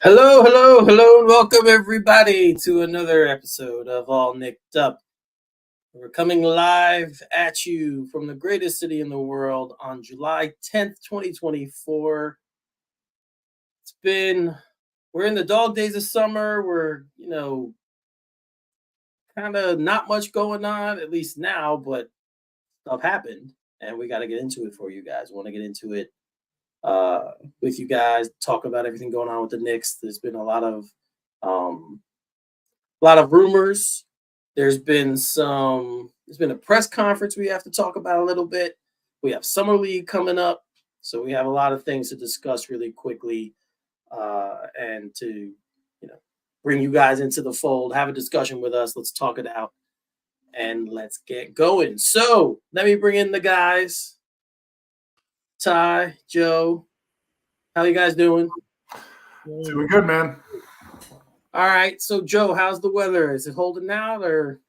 Hello, hello, hello, and welcome everybody to another episode of All Nicked Up. We're coming live at you from the greatest city in the world on July 10th, 2024. We're in the dog days of summer. We're, kind of not much going on, at least now, but stuff happened and we got to get into it for you guys. We want to get into it uh, with you guys, talk about everything going on with the Knicks. There's been um, a lot of rumors. There's been a press conference we have to talk about a little bit. We have summer league coming up, so we have a lot of things to discuss really quickly, and to bring you guys into the fold, have a discussion with us. Let's talk it out and let's get going. So let me bring in the guys. Ty, Joe, how you guys doing? Doing good, man. All right. So Joe, how's the weather? Is it holding out or?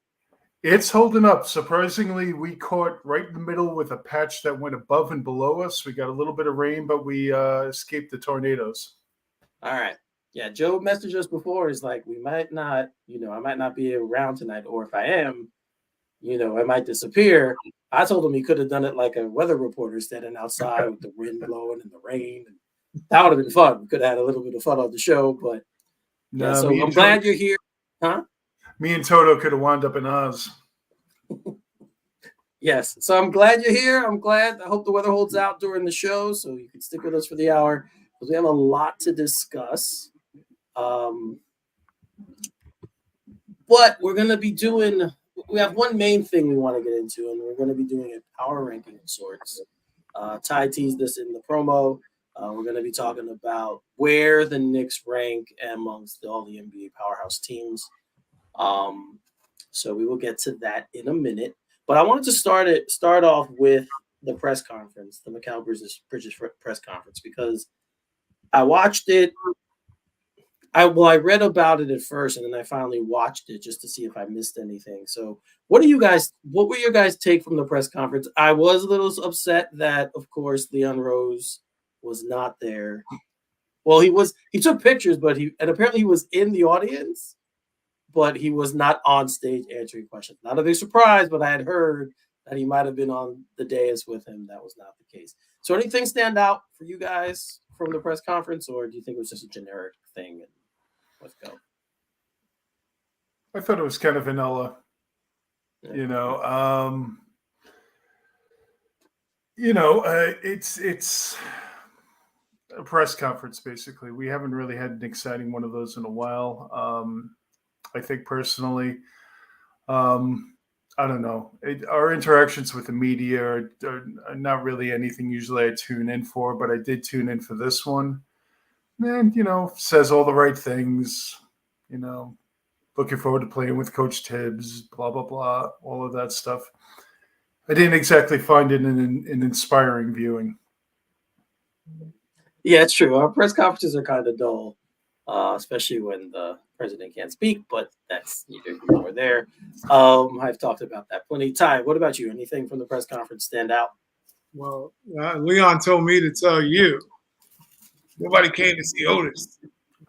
It's holding up. Surprisingly, we caught right in the middle with a patch that went above and below us. We got a little bit of rain, but we escaped the tornadoes. All right. Yeah, Joe messaged us before. It's like we might not, I might not be around tonight, or if I am, I might disappear. I told him he could have done it like a weather reporter standing outside with the wind blowing and the rain. That would have been fun. We could have had a little bit of fun on the show, but yeah. So I'm glad you're here, huh? Me and Toto could have wound up in Oz. Yes. So I'm glad you're here. I'm glad. I hope the weather holds out during the show, so you can stick with us for the hour because we have a lot to discuss. But we're going to be we have one main thing we want to get into, and we're going to be doing a power ranking of sorts. Ty teased this in the promo. We're going to be talking about where the Knicks rank amongst all the NBA powerhouse teams. So we will get to that in a minute. But I wanted to start off with the press conference, the Mikal Bridges press conference, because I watched it. I read about it at first, and then I finally watched it just to see if I missed anything. So, what were your guys' take from the press conference? I was a little upset that, of course, Leon Rose was not there. Well, he took pictures, and apparently he was in the audience, but he was not on stage answering questions. Not a big surprise, but I had heard that he might have been on the dais with him. That was not the case. So, anything stand out for you guys from the press conference, or do you think it was just a generic thing? Let's go. I thought it was kind of vanilla. Yeah. It's a press conference basically. We haven't really had an exciting one of those in a while. I think personally, I don't know. Our interactions with the media are not really anything usually I tune in for, but I did tune in for this one. And, says all the right things, looking forward to playing with Coach Tibbs, blah, blah, blah, all of that stuff. I didn't exactly find it an inspiring viewing. Yeah, it's true. Our press conferences are kind of dull, especially when the president can't speak, but that's neither here nor there. I've talked about that plenty. Ty, what about you? Anything from the press conference stand out? Well, Leon told me to tell you. Nobody came to see Otis.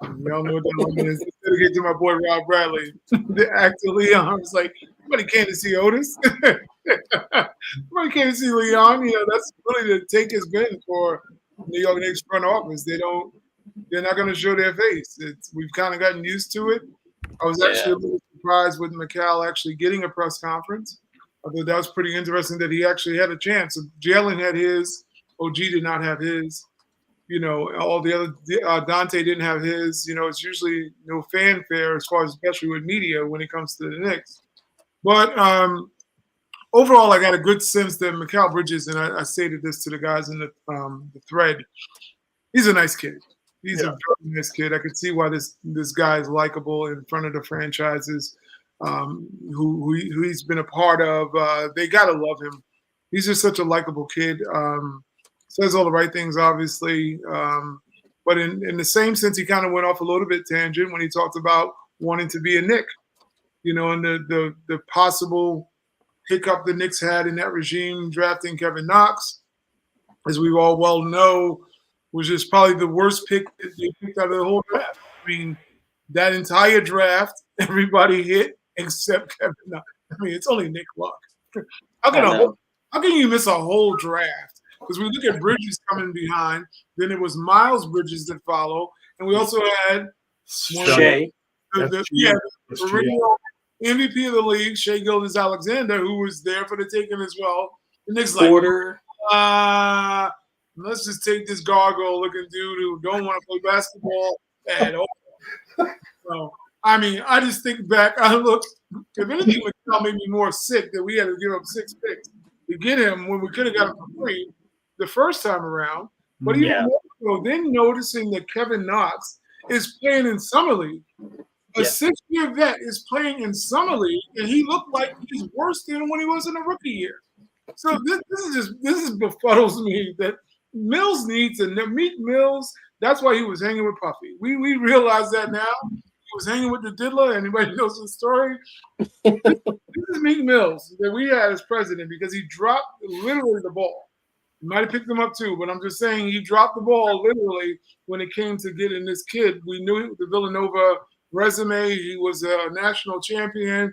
Y'all know what that one is. Get to my boy Rob Bradley. The actor Leon. I was like, nobody came to see Otis. Nobody came to see Leon. That's really the take has been for New York Knicks front office. They're not going to show their face. We've kind of gotten used to it. I was actually a little surprised with Mikal actually getting a press conference. I thought that was pretty interesting that he actually had a chance. Jalen had his. OG did not have his. All the other Dante didn't have his. It's usually no fanfare as far as especially with media when it comes to the Knicks. But overall, I got a good sense that Mikal Bridges, and I stated this to the guys in the thread, he's a nice kid. He's a very nice kid. I could see why this guy is likable in front of the franchises who he's been a part of. They got to love him. He's just such a likable kid. Says all the right things, obviously. But in the same sense, he kind of went off a little bit tangent when he talked about wanting to be a Knick, and the possible hiccup the Knicks had in that regime drafting Kevin Knox, as we all well know, was just probably the worst pick that they picked out of the whole draft. I mean, that entire draft, everybody hit except Kevin Knox. I mean, it's only Nick Luck. How can you miss a whole draft? Because we look at Bridges coming behind, then it was Miles Bridges that follow, and we also had Shea. the original MVP of the league, Shea Gilgeous-Alexander, who was there for the taking as well. The Knicks Porter. Let's just take this gargoyle-looking dude who don't want to play basketball at all. So, I mean, I just think back. I look. If anything would make me more sick that we had to give up 6 picks to get him when we could have got him for free the first time around. But even more so, then noticing that Kevin Knox is playing in summer league. A 6-year vet is playing in summer league, and he looked like he's worse than when he was in a rookie year. So this befuddles me that Mills needs to meet Mills. That's why he was hanging with Puffy. We realize that now. He was hanging with the diddler. Anybody knows the story? This is Meek Mills that we had as president because he dropped literally the ball. He might have picked him up too, but I'm just saying he dropped the ball literally when it came to getting this kid. We knew the Villanova resume. He was a national champion,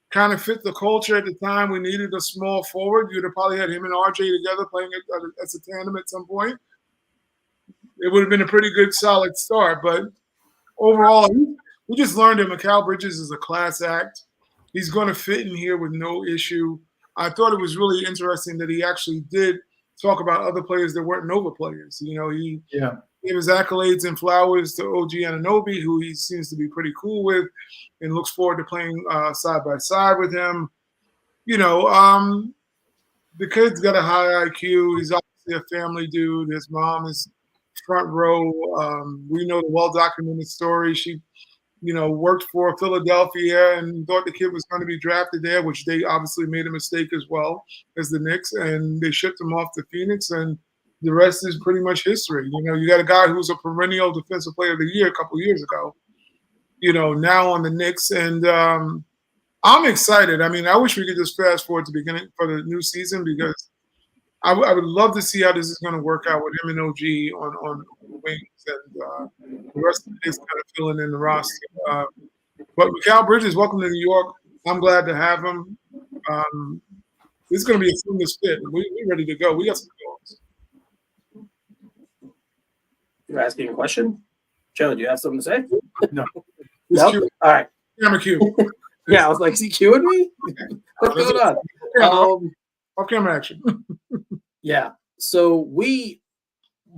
kind of fit the culture at the time. We needed a small forward. You'd have probably had him and RJ together playing as a tandem at some point. It would have been a pretty good, solid start. But overall, we just learned that Mikal Bridges is a class act. He's going to fit in here with no issue. I thought it was really interesting that he actually did talk about other players that weren't Nova players. You know, he gave his accolades and flowers to OG Anunoby, who he seems to be pretty cool with, and looks forward to playing side by side with him. You know, the kid's got a high IQ. He's obviously a family dude. His mom is front row. We know the well-documented story. She, you know, worked for Philadelphia and thought the kid was going to be drafted there, which they obviously made a mistake as well as the Knicks, and they shipped him off to Phoenix, and the rest is pretty much history. You know, you got a guy who's a perennial defensive player of the year a couple of years ago, you know, now on the Knicks, and I'm excited. I mean, I wish we could just fast forward to the beginning for the new season because I would love to see how this is going to work out with him and OG on wings and the rest of the Knicks kind of filling in the roster. But Mikal Bridges, welcome to New York. I'm glad to have him. This is going to be a seamless fit. We're ready to go. We got some goals. You're asking a question? Joe, do you have something to say? No. No? All right. Camera cue. Yeah, I was like, is he cueing me? What's going on? Off-camera action. Yeah. So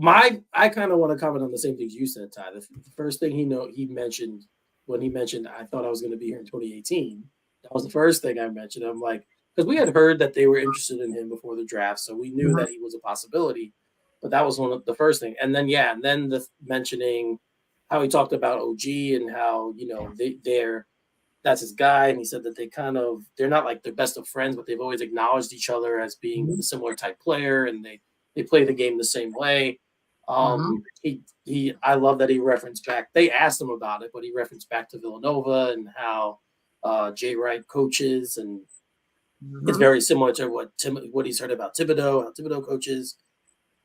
I kind of want to comment on the same things you said, Ty. The first thing he mentioned when he mentioned I thought I was going to be here in 2018. That was the first thing I mentioned. I'm like, because we had heard that they were interested in him before the draft, so we knew that he was a possibility. But that was one of the first thing. And then the mentioning how he talked about OG and how, you know, that's his guy, and he said that they're not like they're best of friends, but they've always acknowledged each other as being a similar type player, and they play the game the same way. I love that he referenced back. They asked him about it, but he referenced back to Villanova and how Jay Wright coaches, and it's very similar to what he's heard about Thibodeau, how Thibodeau coaches,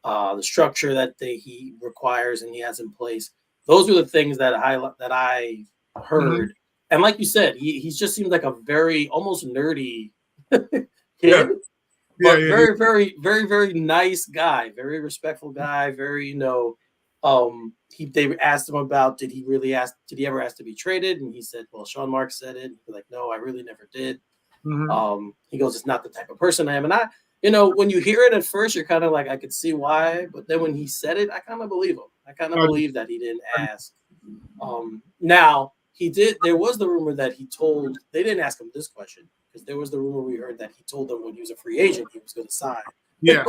the structure that he requires and he has in place. Those are the things that I heard. And like you said, he just seems like a very almost nerdy kid, but very, very, very, very nice guy, very respectful guy, very, you know, they asked him about did he ever ask to be traded? And he said, well, Sean Marks said it. He's like, no, I really never did. He goes, it's not the type of person I am. And you know, when you hear it at first, you're kind of like, I could see why. But then when he said it, I kind of believe him. I kind of believe that he didn't ask. Now, he did. There was the rumor that they didn't ask him this question because there was the rumor we heard that he told them when he was a free agent, he was going to sign. Yeah.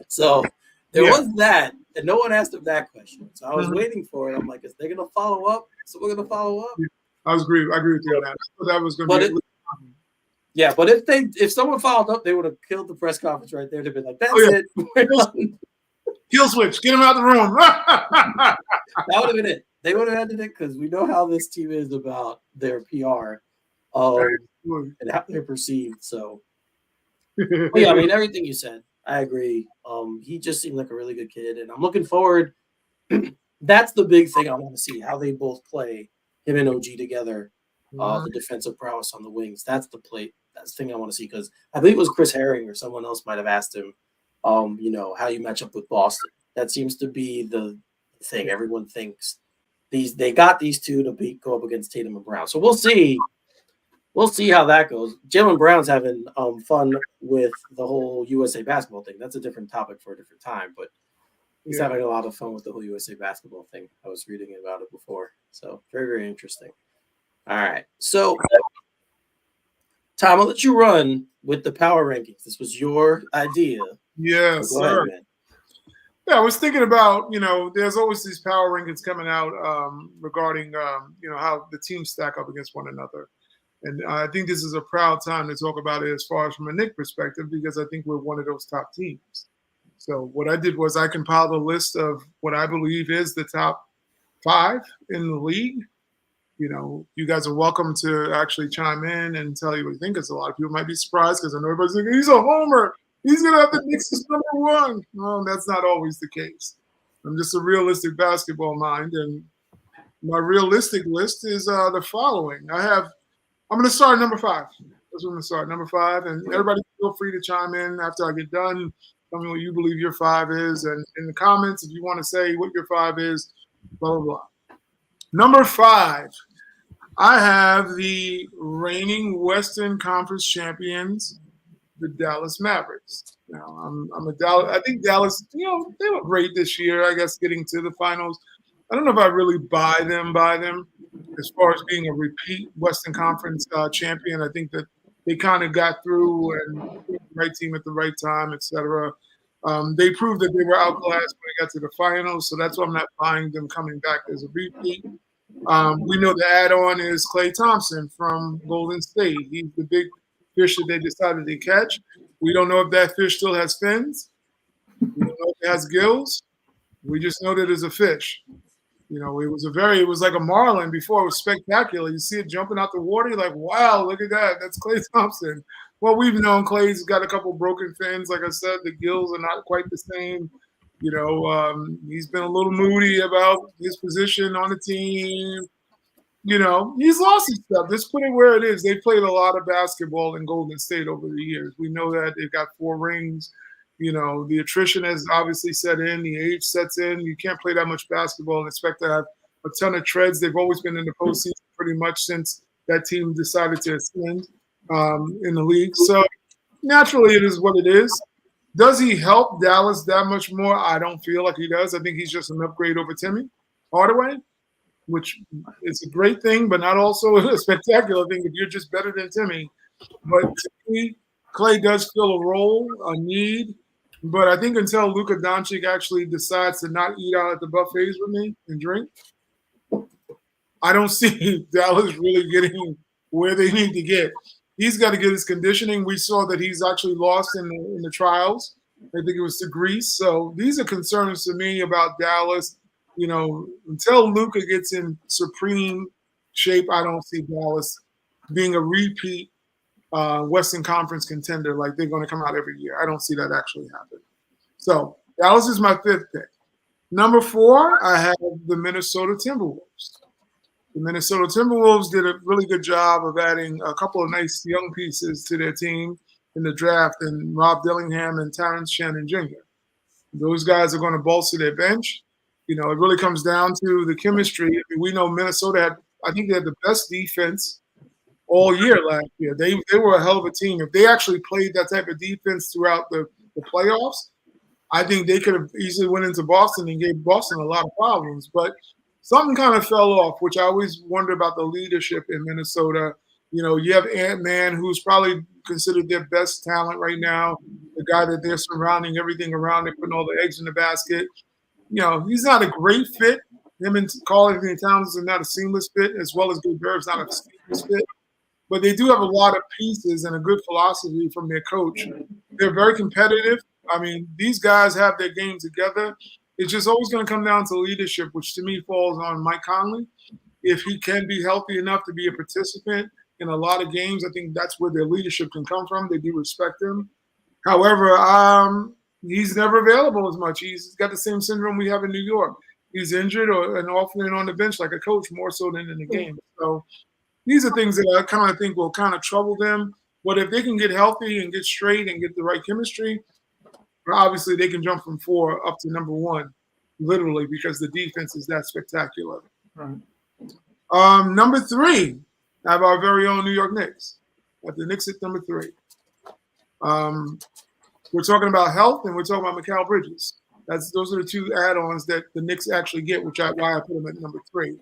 So there was that, and no one asked him that question. So I was waiting for it. I'm like, is they going to follow up? So we're going to follow up. I agree with you on that. I thought that was going to be. Yeah, but if someone followed up, they would have killed the press conference right there. They'd be like, that's it. Kill switch. Get him out of the room. That would have been it. They would have ended it because we know how this team is about their PR and how they're perceived. So, yeah, I mean, everything you said, I agree. He just seemed like a really good kid, and I'm looking forward. that's the big thing I want to see, how they both play, him and OG together, Mhm. the defensive prowess on the wings. That's the play. That's the thing I want to see, because I believe it was Chris Herring or someone else might have asked him, how you match up with Boston. That seems to be the thing. Everyone thinks they got these two to go up against Tatum and Brown. So we'll see. We'll see how that goes. Jalen Brown's having fun with the whole USA basketball thing. That's a different topic for a different time, but he's Yeah. having a lot of fun with the whole USA basketball thing. I was reading about it before. So very, very interesting. All right. So Tom, I'll let you run with the power rankings. This was your idea. So Yes, go ahead, sir. man. Yeah, I was thinking about, there's always these power rankings coming out regarding, how the teams stack up against one another. And I think this is a proud time to talk about it as far as from a Knicks perspective, because I think we're one of those top teams. So what I did was I compiled a list of what I believe is the top 5 in the league. You guys are welcome to actually chime in and tell you what you think, because a lot of people might be surprised, because I know everybody's thinking, he's a homer. He's going to have the Knicks as number 1. Well, that's not always the case. I'm just a realistic basketball mind, and my realistic list is the following. I'm going to start at number 5. That's where I'm going to start, number 5. And everybody feel free to chime in after I get done. Tell me what you believe your 5 is. And in the comments, if you want to say what your 5 is, blah, blah, blah. Number 5, I have the reigning Western Conference champions, the Dallas Mavericks. Now, I'm a Dallas. I think Dallas, they were great this year, I guess, getting to the finals. I don't know if I really buy them as far as being a repeat Western Conference champion. I think that they kind of got through and put the right team at the right time, etc. They proved that they were outclassed when they got to the finals, so that's why I'm not buying them coming back as a repeat. We know the add-on is Klay Thompson from Golden State. He's the big fish that they decided to catch. We don't know if that fish still has fins. We don't know if it has gills. We just know that it's a fish. It was like a marlin before. It was spectacular. You see it jumping out the water. You're like, wow, look at that. That's Klay Thompson. Well, we've known Klay's got a couple broken fins. Like I said, the gills are not quite the same. He's been a little moody about his position on the team. He's lost his stuff. Just put it where it is. They played a lot of basketball in Golden State over the years. We know that they've got 4 rings. The attrition has obviously set in. The age sets in. You can't play that much basketball and expect to have a ton of treads. They've always been in the postseason pretty much since that team decided to ascend in the league. So naturally, it is what it is. Does he help Dallas that much more? I don't feel like he does. I think he's just an upgrade over Timmy Hardaway, which is a great thing, but not also a spectacular thing if you're just better than Timmy. But to me, Klay does fill a role, a need. But I think until Luka Doncic actually decides to not eat out at the buffets with me and drink, I don't see Dallas really getting where they need to get. He's got to get his conditioning. We saw that he's actually lost in the trials. I think it was to Greece. So these are concerns to me about Dallas. Until Luka gets in supreme shape, I don't see Dallas being a repeat Western Conference contender like they're going to come out every year. I don't see that actually happen. So Dallas is my 5th pick. Number 4, I have the Minnesota Timberwolves. The Minnesota Timberwolves did a really good job of adding a couple of nice young pieces to their team in the draft, and Rob Dillingham and Terrence Shannon Jr. Those guys are going to bolster their bench. It really comes down to the chemistry. We know Minnesota I think they had the best defense all year last year. They were a hell of a team. If they actually played that type of defense throughout the playoffs, I think they could have easily went into Boston and gave Boston a lot of problems. But something kind of fell off, which I always wonder about the leadership in Minnesota. You have Ant-Man, who's probably considered their best talent right now, the guy that they're surrounding everything around. They're putting all the eggs in the basket. He's not a great fit. Him and Karl-Anthony Towns are not a seamless fit, as well as Gobert's not a seamless fit. But they do have a lot of pieces and a good philosophy from their coach. They're very competitive. I mean, these guys have their game together. It's just always going to come down to leadership, which to me falls on Mike Conley. If he can be healthy enough to be a participant in a lot of games, I think that's where their leadership can come from. They do respect him. However, he's never available as much. He's got the same syndrome we have in New York. he's injured and often on the bench like a coach more so than in the game. So these are things that I kind of think will kind of trouble them. But if they can get healthy and get straight and get the right chemistry, obviously they can jump from 4 up to number 1, literally, because the defense is that spectacular. Right. Number 3, I have our very own New York Knicks. At the Knicks at number 3. We're talking about health and we're talking about Mikal Bridges. Those are the 2 add-ons that the Knicks actually get, why I put them at number 3.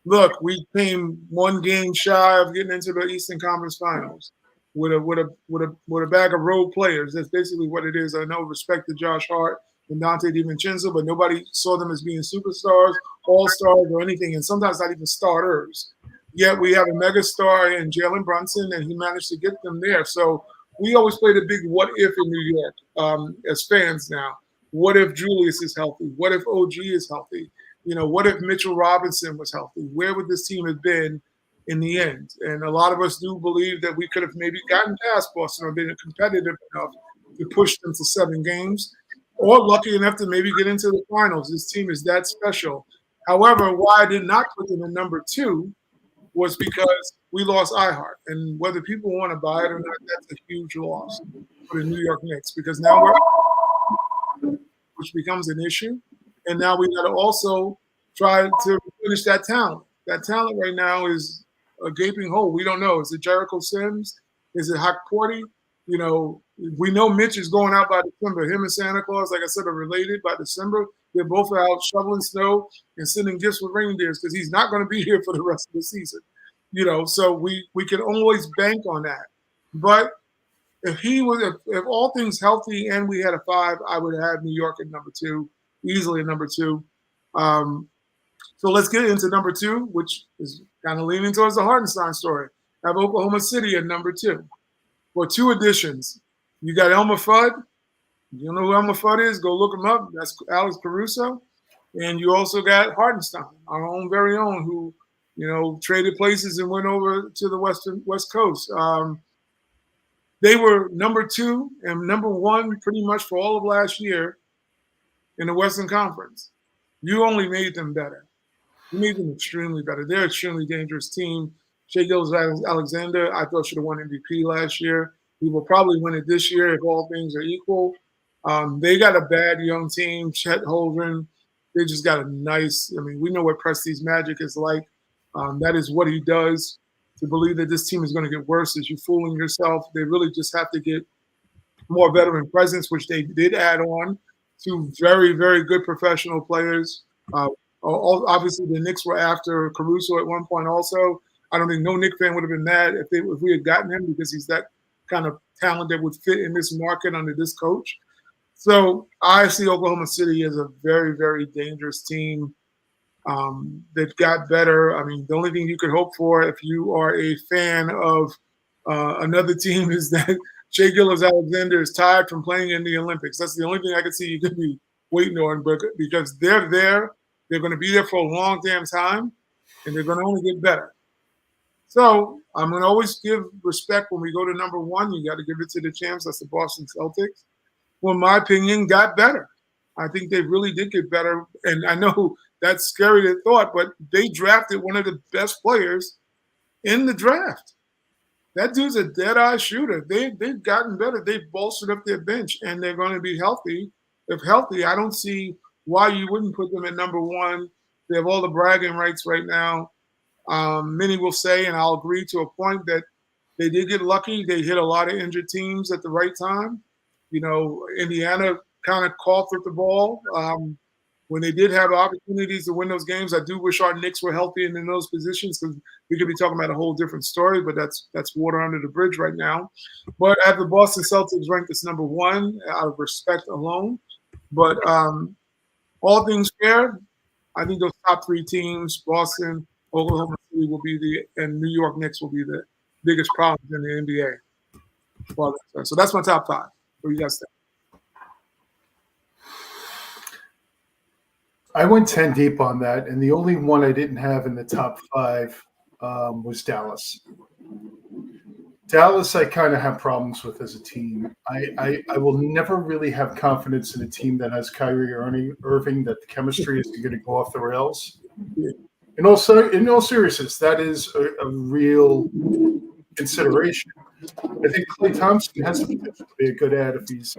Look, we came 1 game shy of getting into the Eastern Conference Finals with a bag of role players. That's basically what it is. I know respect to Josh Hart and Dante DiVincenzo, but nobody saw them as being superstars, all-stars, or anything, and sometimes not even starters. Yet we have a megastar in Jalen Brunson, and he managed to get them there. So we always play the big what if in New York as fans now. What if Julius is healthy? What if OG is healthy? What if Mitchell Robinson was healthy? Where would this team have been in the end? And a lot of us do believe that we could have maybe gotten past Boston or been competitive enough to push them to 7 games, or lucky enough to maybe get into the finals. This team is that special. However, why I did not put them in number 2 was because we lost iHeart. And whether people want to buy it or not, that's a huge loss for the New York Knicks, because now which becomes an issue. And now we got to also try to finish that talent. That talent right now is a gaping hole. We don't know. Is it Jericho Sims? Is it Hak Porty? We know Mitch is going out by December. Him and Santa Claus, like I said, are related by December. They're both out shoveling snow and sending gifts with reindeers because he's not going to be here for the rest of the season. So we can always bank on that. But if all things healthy and we had a 5, I would have New York at number 2, easily at number 2. So let's get into number 2, which is kind of leaning towards the Hartenstein story. I have Oklahoma City at number 2. For 2 additions, you got Elmer Fudd. You know who Elmer Fudd is? Go look him up. That's Alex Caruso. And you also got Hartenstein, our own very own, who traded places and went over to the West Coast. They were number 2 and number 1 pretty much for all of last year in the Western Conference. You only made them better. You made them extremely better. They're an extremely dangerous team. Shai Gilgeous-Alexander, I thought, should have won MVP last year. He will probably win it this year if all things are equal. They got a bad young team, Chet Holmgren. They just got a nice – we know what Presti's magic is like. That is what he does. To believe that this team is going to get worse is you fooling yourself. They really just have to get more veteran presence, which they did add on to very, very good professional players. Obviously, the Knicks were after Caruso at one point also. I don't think no Knicks fan would have been mad if we had gotten him, because he's that kind of talent that would fit in this market under this coach. So I see Oklahoma City as a very, very dangerous team that got better. The only thing you could hope for if you are a fan of another team is that Shai Gilgeous-Alexander is tired from playing in the Olympics. That's the only thing I could see you could be waiting on, because they're there. They're going to be there for a long damn time, and they're going to only get better. So I'm going to always give respect when we go to number 1. You got to give it to the champs. That's the Boston Celtics. Well, in my opinion, got better. I think they really did get better. And I know that's scary to thought, but they drafted one of the best players in the draft. That dude's a dead-eye shooter. They've gotten better. They've bolstered up their bench, and they're going to be healthy. If healthy, I don't see why you wouldn't put them at number 1. They have all the bragging rights right now. Many will say, and I'll agree to a point, that they did get lucky. They hit a lot of injured teams at the right time. Indiana kind of coughed with the ball. When they did have opportunities to win those games, I do wish our Knicks were healthy and in those positions, because we could be talking about a whole different story, but that's water under the bridge right now. But I have the Boston Celtics ranked as number 1 out of respect alone. But all things fair, I think those top 3 teams, Boston, Oklahoma City and New York Knicks will be the biggest problems in the NBA. Well, so that's my top 5. What do you guys think? I went 10 deep on that, and the only one I didn't have in the top 5 was Dallas. Dallas, I kind of have problems with as a team. I will never really have confidence in a team that has Kyrie Irving that the chemistry is going to go off the rails. In all seriousness, that is a real consideration. I think Klay Thompson has the potential to be a good ad if he's.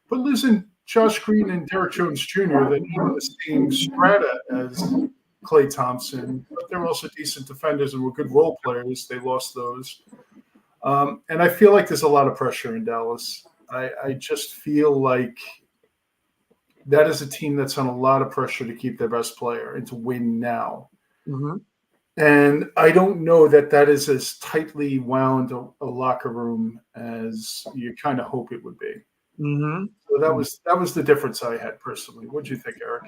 But losing Josh Green and Derek Jones Jr., they're not in the same strata as Klay Thompson, but they're also decent defenders and were good role players. They lost those. And I feel like there's a lot of pressure in Dallas. I just feel like that is a team that's on a lot of pressure to keep their best player and to win now. Mm-hmm. And I don't know that is as tightly wound a locker room as you kind of hope it would be. Mm-hmm. So that was the difference I had personally. What do you think, Eric?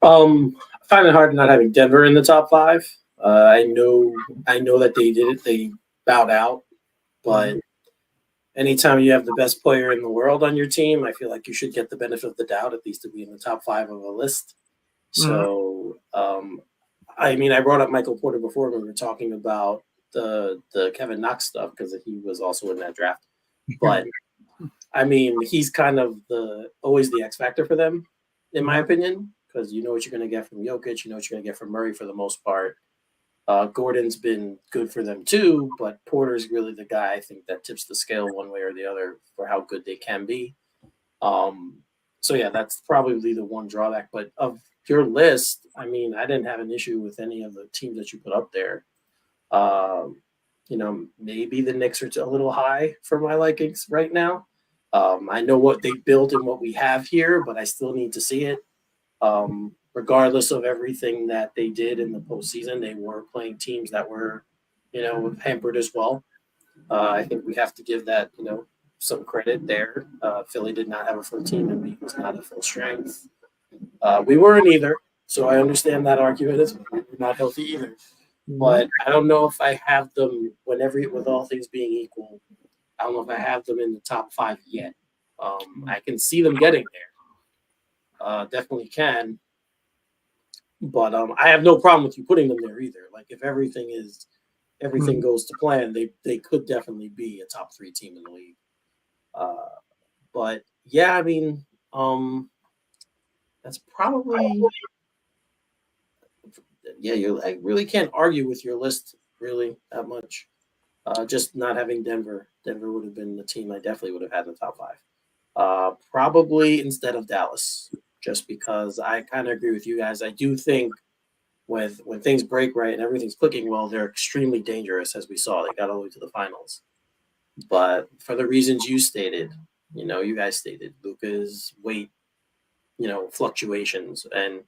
I find it hard not having Denver in the top 5. I know that they did it. They bowed out, but anytime you have the best player in the world on your team, I feel like you should get the benefit of the doubt, at least to be in the top 5 of a list. So, I mean, I brought up Michael Porter before when we were talking about the Kevin Knox stuff because he was also in that draft. But I mean, he's kind of always the X factor for them, in my opinion, because you know what you're going to get from Jokic, you know what you're going to get from Murray for the most part. Gordon's been good for them too, but Porter's really the guy I think that tips the scale one way or the other for how good they can be. So yeah, that's probably the one drawback. But of your list, I mean, I didn't have an issue with any of the teams that you put up there. You know, maybe the Knicks are a little high for my likings right now. I know what they built and what we have here, but I still need to see it. Regardless of everything that they did in the postseason, they were playing teams that were, you know, hampered as well. I think we have to give that, you know, some credit there. Philly did not have a full team, and Embiid was not at full strength. We weren't either, so I understand that argument as well. We were not healthy either. But I don't know if I have them with all things being equal. I don't know if I have them in the top 5 yet. I can see them getting there. Definitely can. But I have no problem with you putting them there either. Like if everything goes to plan, they could definitely be a top 3 team in the league. But yeah, I mean, that's probably I really can't argue with your list really that much. Just not having Denver. Denver would have been the team I definitely would have had in the top 5. Probably instead of Dallas. Just because I kind of agree with you guys. I do think when things break right and everything's clicking well, they're extremely dangerous, as we saw. They got all the way to the finals. But for the reasons you stated, you know, you guys stated, Luka's weight, you know, fluctuations and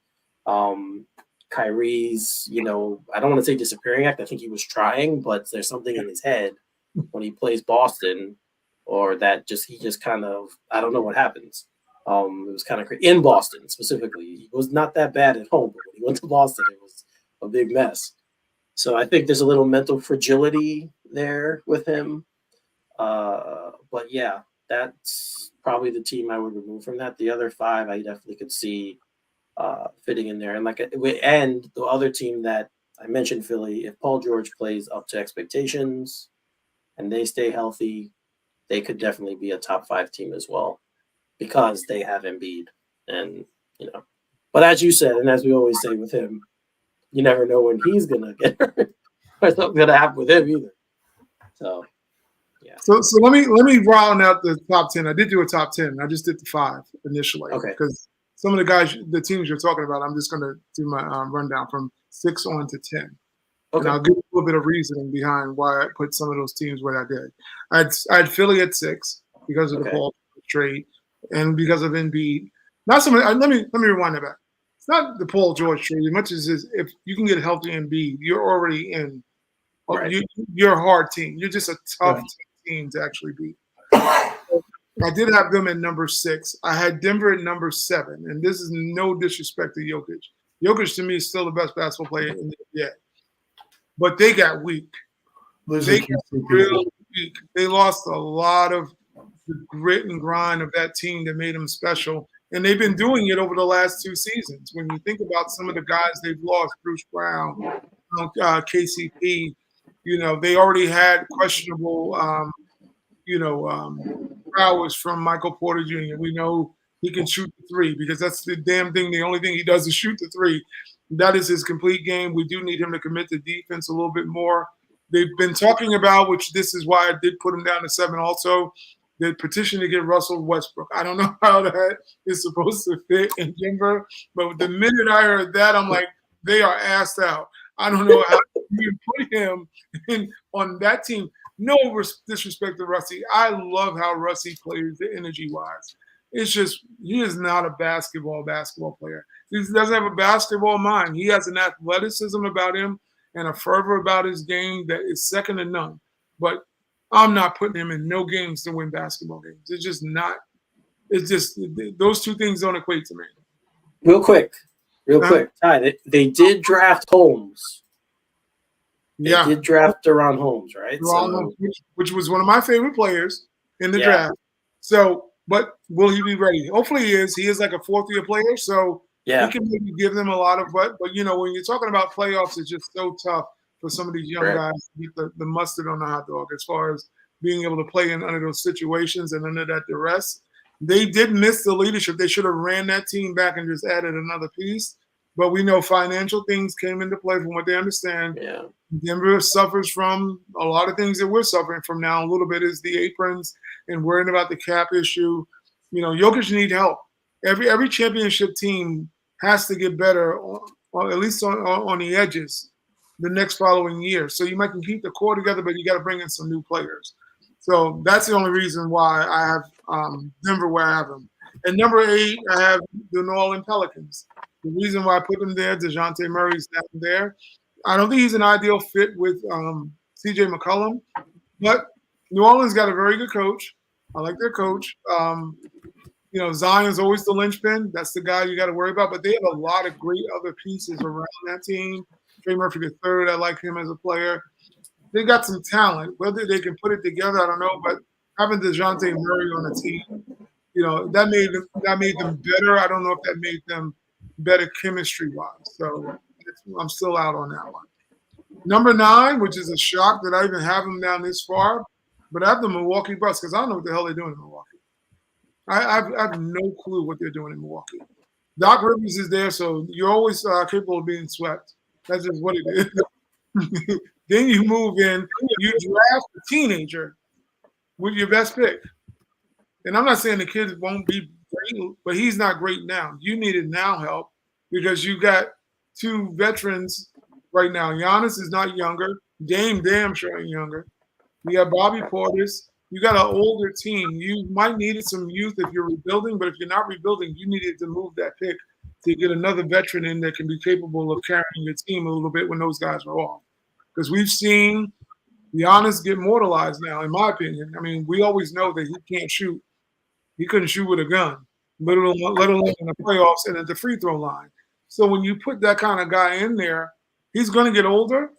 Kyrie's, you know, I don't want to say disappearing act. I think he was trying, but there's something in his head when he plays Boston or that he just kind of, I don't know what happens. It was kind of crazy. In Boston specifically. He was not that bad at home, but when he went to Boston, it was a big mess. So I think there's a little mental fragility there with him. But yeah, that's probably the team I would remove from that. The other 5, I definitely could see fitting in there. And and the other team that I mentioned, Philly, if Paul George plays up to expectations and they stay healthy, they could definitely be a top 5 team as well. Because they have Embiid, and you know, but as you said, and as we always say with him, you never know when he's gonna get hurt or something's gonna happen with him either. So, yeah. So let me round out the top 10. I did do a top 10. I just did the 5 initially. Okay. Because some of the teams you're talking about, I'm just gonna do my rundown from 6 on to 10. Okay. And I'll give you a little bit of reasoning behind why I put some of those teams where I did. I had Philly at 6 because of the Paul trade. And because of Embiid, not so much. Let me rewind that back. It's not the Paul George trade as much as if you can get healthy Embiid, you're already in. Right. You're a hard team. You're just a tough team to actually beat. I did have them at number 6. I had Denver at number 7, and this is no disrespect to Jokic. Jokic to me is still the best basketball player in the NBA, but they got weak. They got real weak. They lost a lot of the grit and grind of that team that made them special. And they've been doing it over the last 2 seasons. When you think about some of the guys they've lost, Bruce Brown, KCP, They already had questionable, prowess from Michael Porter Jr. We know he can shoot the three because that's the damn thing. The only thing he does is shoot the three. That is his complete game. We do need him to commit to defense a little bit more. They've been talking about, which this is why I did put him down to 7 also, the petition to get Russell Westbrook. I don't know how that is supposed to fit in Denver, but the minute I heard that, I'm like, they are assed out. I don't know how you put him on that team. No disrespect to Rusty. I love how Rusty plays the energy-wise. It's just he is not a basketball player. He doesn't have a basketball mind. He has an athleticism about him and a fervor about his game that is second to none. But I'm not putting him in no games to win basketball games. It's just not. It's just those two things don't equate to me. Real quick. Ty, they did draft Holmes. They did draft Deron Holmes, right? Which was one of my favorite players in the draft. So, but will he be ready? Hopefully he is. He is like a fourth-year player, so he can maybe give them a lot of but when you're talking about playoffs, it's just so tough for some of these young guys to get the mustard on the hot dog as far as being able to play in under those situations and under that duress. They did miss the leadership. They should have ran that team back and just added another piece. But we know financial things came into play from what they understand. Yeah. Denver suffers from a lot of things that we're suffering from now. A little bit is the aprons and worrying about the cap issue. Jokic need help. Every championship team has to get better, or at least on the edges, the next following year. So you might can keep the core together, but you got to bring in some new players. So that's the only reason why I have Denver where I have them. And number 8, I have the New Orleans Pelicans. The reason why I put them there, DeJounte Murray's not there. I don't think he's an ideal fit with C.J. McCollum, but New Orleans got a very good coach. I like their coach. Zion's always the linchpin. That's the guy you got to worry about. But they have a lot of great other pieces around that team. Trey Murphy III, I like him as a player. They got some talent. Whether they can put it together, I don't know. But having DeJounte Murray on the team, that made them better. I don't know if that made them better chemistry-wise. So I'm still out on that one. Number 9, which is a shock that I even have them down this far, but I have the Milwaukee Bucks because I don't know what the hell they're doing in Milwaukee. I have no clue what they're doing in Milwaukee. Doc Rivers is there, so you're always capable of being swept. That's just what it is. Then you move in, you draft a teenager with your best pick. And I'm not saying the kid won't be great, but he's not great now. You needed now help because you got 2 veterans right now. Giannis is not younger. Dame damn sure ain't younger. You got Bobby Portis. You got an older team. You might need some youth if you're rebuilding, but if you're not rebuilding, you needed to move that pick to get another veteran in that can be capable of carrying your team a little bit when those guys are off. Because we've seen Giannis get mortalized now, in my opinion. I mean, we always know that he can't shoot. He couldn't shoot with a gun, let alone in the playoffs and at the free throw line. So when you put that kind of guy in there, he's going to get older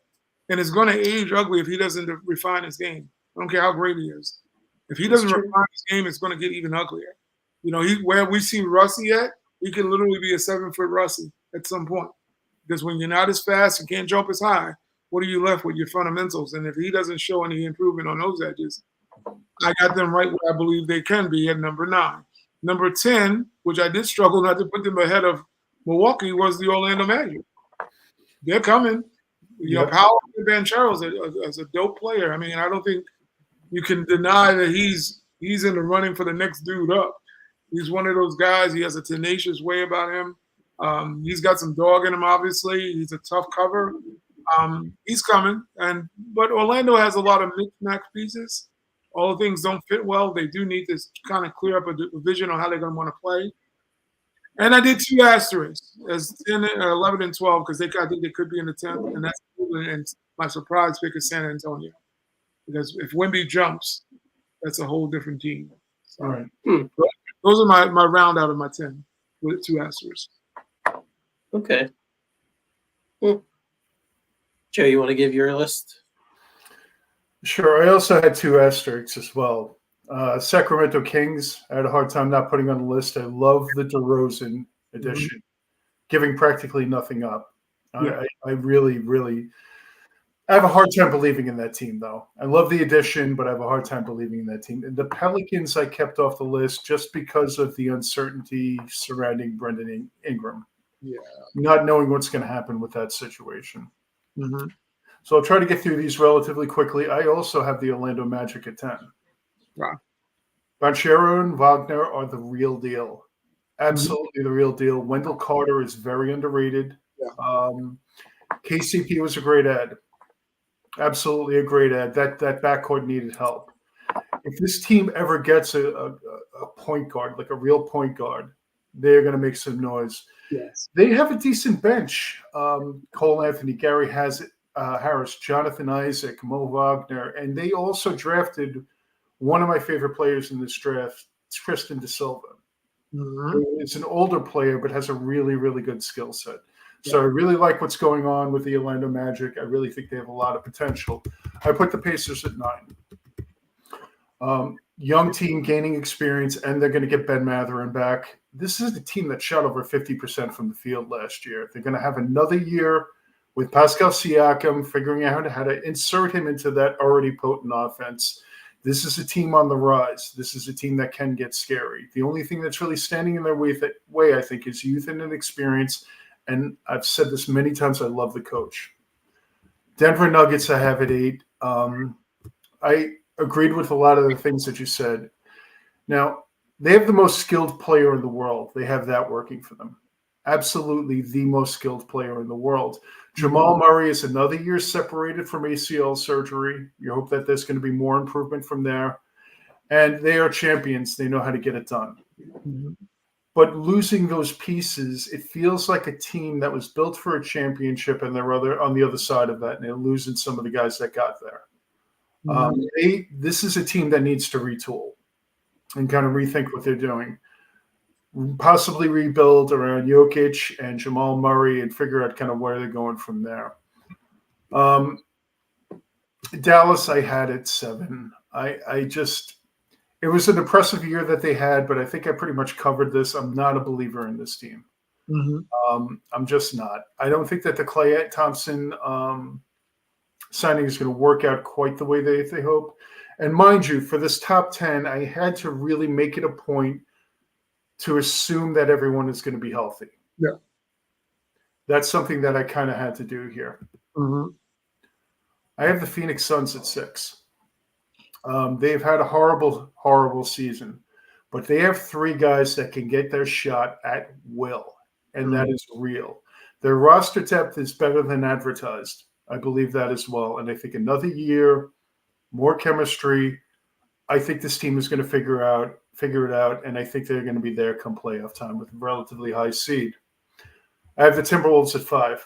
and it's going to age ugly if he doesn't refine his game. I don't care how great he is. If he doesn't refine his game, it's going to get even uglier. Where we see Rusty at, he could literally be a 7-foot Rusty at some point. Because when you're not as fast and can't jump as high, what are you left with? Your fundamentals. And if he doesn't show any improvement on those edges, I got them right where I believe they can be at number 9. Number 10, which I did struggle not to put them ahead of Milwaukee, was the Orlando Magic. They're coming. Powell Banchero is a dope player. I mean, I don't think you can deny that he's in the running for the next dude up. He's one of those guys. He has a tenacious way about him. He's got some dog in him, obviously. He's a tough cover. He's coming. But Orlando has a lot of mix-match pieces. All the things don't fit well. They do need to kind of clear up a vision on how they're going to want to play. And I did 2 asterisks as 10, 11, and 12 because I think they could be in the 10th. And that's and my surprise pick is San Antonio. Because if Wemby jumps, that's a whole different team. So, all right. Those are my round out of my 10 with 2 asterisks. Okay. Joe, you want to give your list? Sure. I also had 2 asterisks as well. Sacramento Kings, I had a hard time not putting on the list. I love the DeRozan addition, giving practically nothing up. Yeah. I really, really – I have a hard time believing in that team, though. I love the addition, but I have a hard time believing in that team. And the Pelicans I kept off the list just because of the uncertainty surrounding Brendan Ingram. Yeah. Not knowing what's going to happen with that situation. Mm-hmm. So I'll try to get through these relatively quickly. I also have the Orlando Magic at 10. Wow. Banchero and Wagner are the real deal. Absolutely the real deal. Wendell Carter is very underrated. Yeah. KCP was a great ad. Absolutely a great ad. That backcourt needed help. If this team ever gets a point guard, like a real point guard, they're going to make some noise. Yes. They have a decent bench. Cole Anthony, Gary Harris, Jonathan Isaac, Mo Wagner, and they also drafted one of my favorite players in this draft, Tristan De Silva. Mm-hmm. It's an older player, but has a really, really good skill set. So I really like what's going on with the Orlando Magic. I really think they have a lot of potential. I put the Pacers at 9. Young team gaining experience, and they're going to get Ben Mathurin back. This is the team that shot over 50% from the field last year. They're going to have another year with Pascal Siakam figuring out how to insert him into that already potent offense. This is a team on the rise. This is a team that can get scary. The only thing that's really standing in their way, I think, is youth and inexperience. And I've said this many times, I love the coach. Denver Nuggets, I have at 8. I agreed with a lot of the things that you said. Now, they have the most skilled player in the world. They have that working for them. Absolutely the most skilled player in the world. Jamal Murray is another year separated from ACL surgery. You hope that there's going to be more improvement from there. And they are champions. They know how to get it done. Mm-hmm. But losing those pieces, it feels like a team that was built for a championship, and they're on the other side of that, and they're losing some of the guys that got there. This is a team that needs to retool and kind of rethink what they're doing. Possibly rebuild around Jokic and Jamal Murray and figure out kind of where they're going from there. Dallas, I had at 7. It was an impressive year that they had, but I think I pretty much covered this. I'm not a believer in this team. Mm-hmm. I'm just not. I don't think that the Klay Thompson signing is going to work out quite the way they hope. And mind you, for this top 10, I had to really make it a point to assume that everyone is going to be healthy. Yeah. That's something that I kind of had to do here. Mm-hmm. I have the Phoenix Suns at 6. They've had a horrible, horrible season, but they have 3 guys that can get their shot at will, and that is real. Their roster depth is better than advertised. I believe that as well. And I think another year, more chemistry. I think this team is going to figure it out, and I think they're going to be there come playoff time with a relatively high seed. I have the Timberwolves at 5.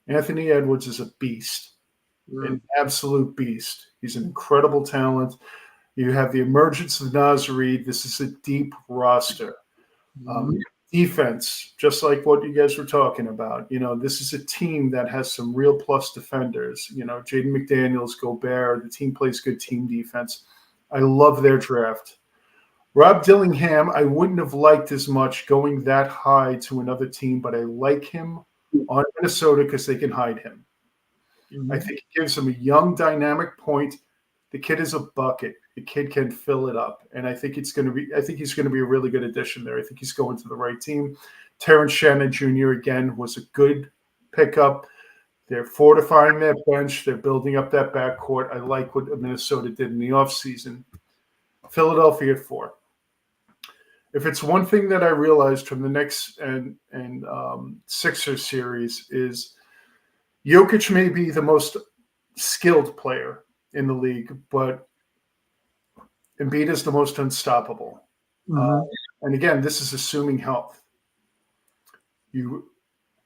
Anthony Edwards is a beast, an absolute beast. He's an incredible talent. You have the emergence of Naz Reid. This is a deep roster. Defense, just like what you guys were talking about. This is a team that has some real plus defenders. Jaden McDaniels, Gobert. The team plays good team defense. I love their draft. Rob Dillingham, I wouldn't have liked as much going that high to another team, but I like him on Minnesota because they can hide him. I think it gives him a young, dynamic point. The kid is a bucket. The kid can fill it up, and I think he's going to be a really good addition there. I think he's going to the right team. Terrence Shannon Jr. again was a good pickup. They're fortifying their bench. They're building up that backcourt. I like what Minnesota did in the offseason. Philadelphia at 4. If it's one thing that I realized from the Knicks and Sixers series is Jokic may be the most skilled player in the league, but Embiid is the most unstoppable. And again, this is assuming health. You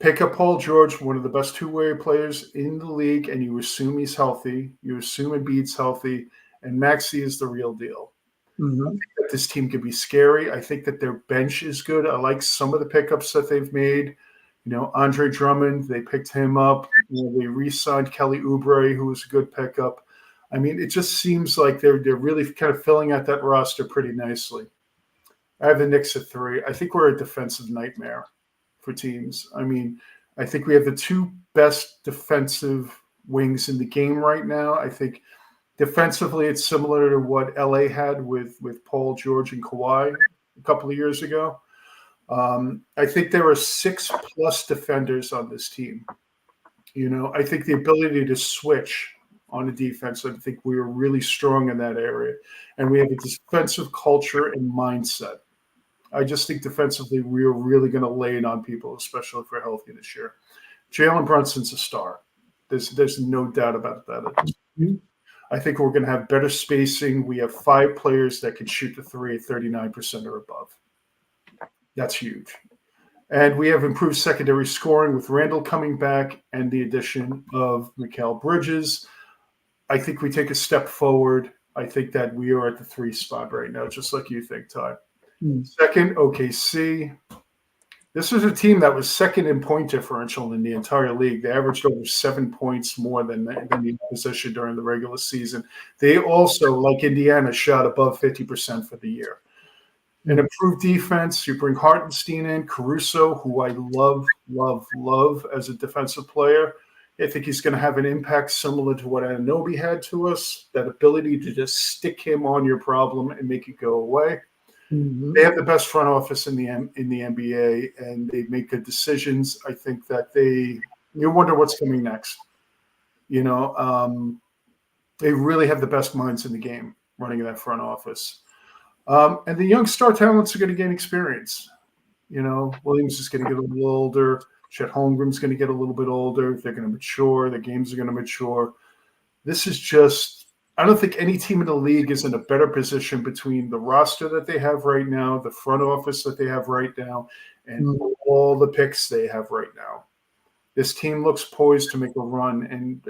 pick up Paul George, one of the best two-way players in the league, and you assume he's healthy. You assume Embiid's healthy, and Maxey is the real deal. I think that this team can be scary. I think that their bench is good. I like some of the pickups that they've made. Andre Drummond, they picked him up. They re-signed Kelly Oubre, who was a good pickup. I mean, it just seems like they're really kind of filling out that roster pretty nicely. I have the Knicks at 3. I think we're a defensive nightmare for teams. I mean, I think we have the 2 best defensive wings in the game right now. I think defensively, it's similar to what LA had with Paul George and Kawhi a couple of years ago. I think there are 6+ defenders on this team. I think the ability to switch on the defense, I think we are really strong in that area. And we have a defensive culture and mindset. I just think defensively, we are really going to lay it on people, especially if we're healthy this year. Jalen Brunson's a star. There's no doubt about that. I think we're going to have better spacing. We have 5 players that can shoot the three at 39% or above. That's huge. And we have improved secondary scoring with Randall coming back and the addition of Mikal Bridges. I think we take a step forward. I think that we are at the 3 spot right now, just like you think, Ty. Second, OKC. This was a team that was second in point differential in the entire league. They averaged over 7 points more than the opposition during the regular season. They also, like Indiana, shot above 50% for the year. An improved defense. You bring Hartenstein in, Caruso, who I love as a defensive player. I think he's going to have an impact similar to what Anunoby had to us, that ability to just stick him on your problem and make it go away. They have the best front office in the NBA, and they make good decisions. I think that you wonder what's coming next. They really have the best minds in the game running that front office. And the young star talents are going to gain experience. Williams is going to get a little older. Chet Holmgren's going to get a little bit older. They're going to mature. The games are going to mature. This is just – I don't think any team in the league is in a better position between the roster that they have right now, the front office that they have right now, and all the picks they have right now. This team looks poised to make a run and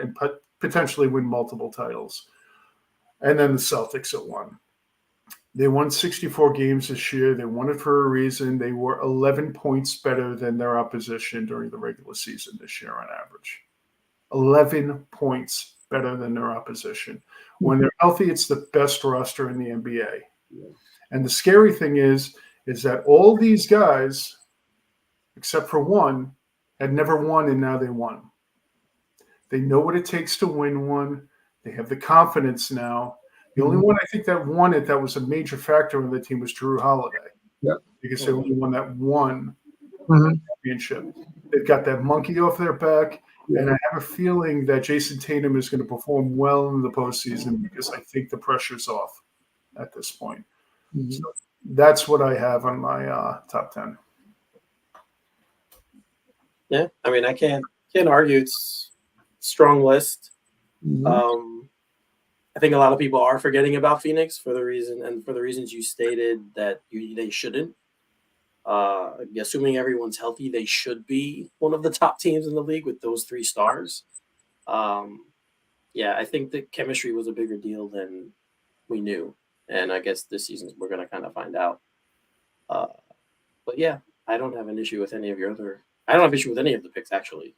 potentially win multiple titles. And then the Celtics at 1. They won 64 games this year. They won it for a reason. They were 11 points better than their opposition during the regular season this year on average. 11 points better than their opposition. When they're healthy, it's the best roster in the NBA. And the scary thing is that all these guys, except for one, had never won, and now they won. They know what it takes to win one. They have the confidence now. The only one I think that won it that was a major factor in the team was Drew Holiday. Yeah. Because they only won that one championship. They've got that monkey off their back. And I have a feeling that Jason Tatum is going to perform well in the postseason because I think the pressure's off at this point. So that's what I have on my top 10. Yeah, I mean, I can't argue. It's a strong list. I think a lot of people are forgetting about Phoenix for the reasons you stated that they shouldn't. Assuming everyone's healthy, they should be one of the top teams in the league with those 3 stars. I think the chemistry was a bigger deal than we knew. And I guess this season we're going to kind of find out. But yeah, I don't have an issue with any of I don't have an issue with any of the picks, actually.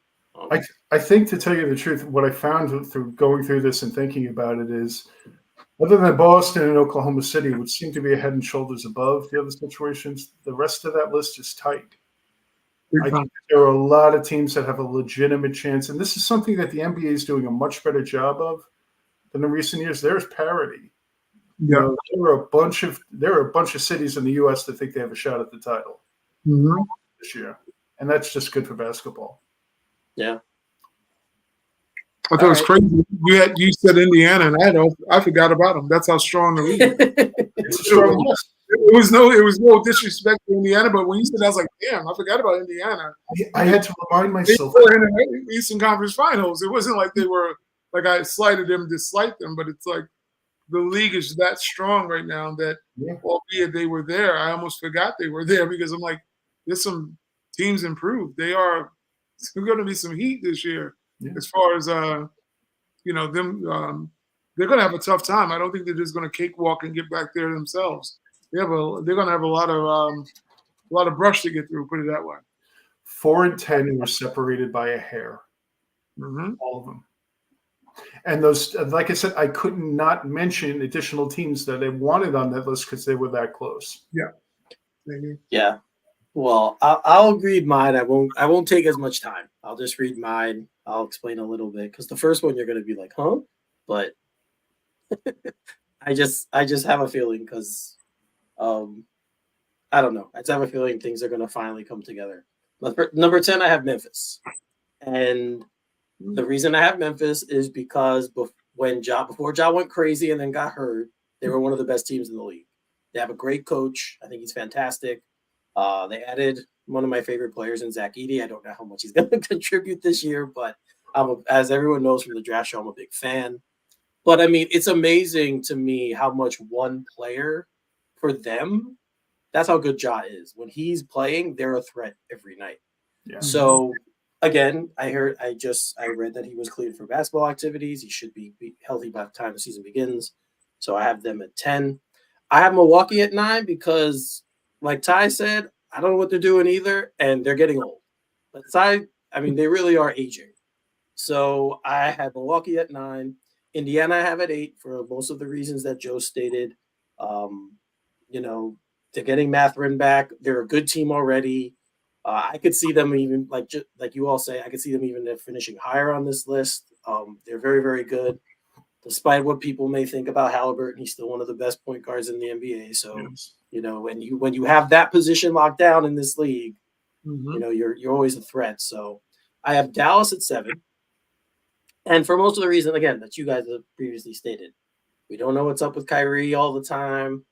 I think, to tell you the truth, what I found through going through this and thinking about it is, other than Boston and Oklahoma City, which seem to be a head and shoulders above the other situations, the rest of that list is tight. I think there are a lot of teams that have a legitimate chance, and this is something that the NBA is doing a much better job of than in recent years. There's parity. There are a bunch of cities in the U.S. that think they have a shot at the title this year, and that's just good for basketball. Yeah. I thought it was crazy. You said Indiana, and I forgot about them. That's how strong the league is. It's a strong list. It was no disrespect to Indiana, but when you said that, I was like, damn, I forgot about Indiana. I had to remind myself. They were in the Eastern Conference Finals. It wasn't like they were like I slighted them, disliked them, but it's like the league is that strong right now that albeit they were there, I almost forgot they were there because I'm like, there's some teams improved. There's going to be some heat this year as far as them. They're going to have a tough time. I don't think they're just going to cakewalk and get back there themselves. They're going to have a lot of brush to get through. Put it that way. 4 and 10 were separated by a hair. All of them. And those, like I said, I could not mention additional teams that I wanted on that list because they were that close. Yeah. Yeah. Well, I'll read mine. I won't take as much time. I'll just read mine. I'll explain a little bit because the first one you're going to be like, huh? But I just have a feeling because um, I don't know. I just have a feeling things are going to finally come together. But for number 10, I have Memphis. And the reason I have Memphis is because before Ja went crazy and then got hurt, they were one of the best teams in the league. They have a great coach. I think he's fantastic. They added one of my favorite players in Zach Edey. I don't know how much he's going to contribute this year, but as everyone knows from the draft show, I'm a big fan. But I mean, it's amazing to me how much one player for them. That's how good Ja is. When he's playing, they're a threat every night. Yeah. So again, I read that he was cleared for basketball activities. He should be healthy by the time the season begins. So I have them at 10. I have Milwaukee at 9 because, like Ty said, I don't know what they're doing either, and they're getting old. But I mean, they really are aging. So I have Milwaukee at 9. Indiana I have at 8 for most of the reasons that Joe stated. Um, you know, they're getting Matherin back. They're a good team already. I could see them even like you all say. I could see them even finishing higher on this list. They're very, very good, despite what people may think about Halliburton. He's still one of the best point guards in the NBA. So Yes. when you have that position locked down in this league, Mhm. you're always a threat. So I have Dallas at 7, and for most of the reason again that you guys have previously stated, we don't know what's up with Kyrie all the time.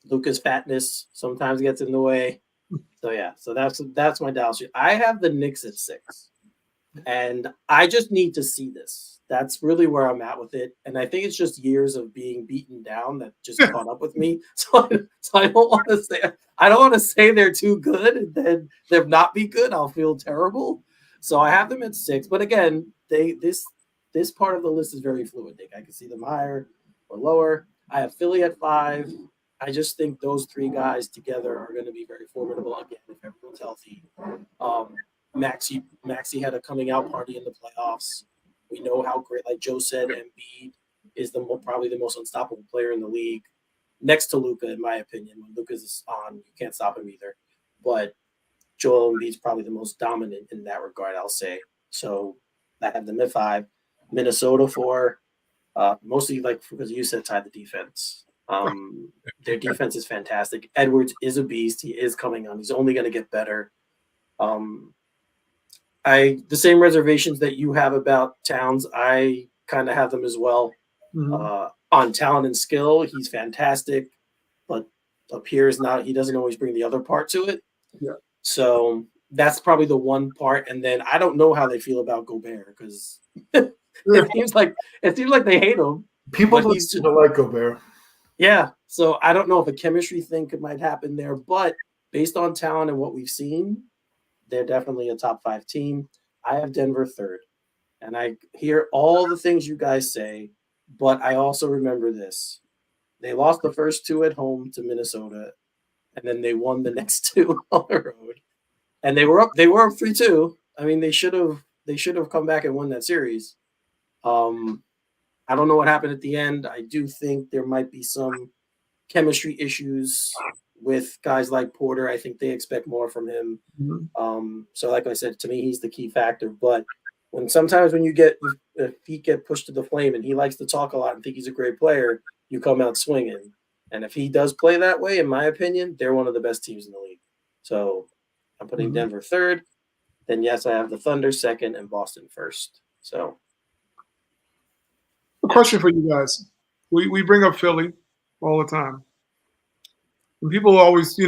Luka's fatness sometimes gets in the way. So yeah, so that's my Dallas. I have the Knicks at 6, and I just need to see this. That's really where I'm at with it, and I think it's just years of being beaten down that just caught up with me. So I don't want to say they're too good and then them not be good. I'll feel terrible. So I have them at 6, but again, this part of the list is very fluid. I can see them higher or lower. I have Philly at 5. I just think those three guys together are going to be very formidable again if everyone's healthy. Maxi had a coming out party in the playoffs. We know how great, like Joe said, Embiid is probably the most unstoppable player in the league, next to Luka, in my opinion. When Luka's on, you can't stop him either. But Joel Embiid's probably the most dominant in that regard, I'll say. So I have them at 5. Minnesota 4, mostly like because you said Ty, the defense. Their defense is fantastic. Edwards is a beast. He is coming on. He's only going to get better. The same reservations that you have about Towns, I kind of have them as well. Mhm. On talent and skill, he's fantastic, but up here is not. He doesn't always bring the other part to it. Yeah. So that's probably the one part. And then I don't know how they feel about Gobert because it seems like they hate him. People But don't he's seem to like Gobert. Yeah, so I don't know if a chemistry thing might happen there, but based on talent and what we've seen, they're definitely a top 5 team. I have Denver 3rd, and I hear all the things you guys say, but I also remember this. They lost the first 2 at home to Minnesota, and then they won the next 2 on the road. And they were up 3-2. I mean, they should have come back and won that series. I don't know what happened at the end. I do think there might be some chemistry issues with guys like Porter. I think they expect more from him. Mhm. So like I said, to me, he's the key factor. But sometimes when if feet get pushed to the flame and he likes to talk a lot and think he's a great player, you come out swinging. And if he does play that way, in my opinion, they're one of the best teams in the league. So I'm putting Mhm. Denver 3rd. Then yes, I have the Thunder 2nd and Boston 1st. So A question for you guys. We bring up Philly all the time. And people always,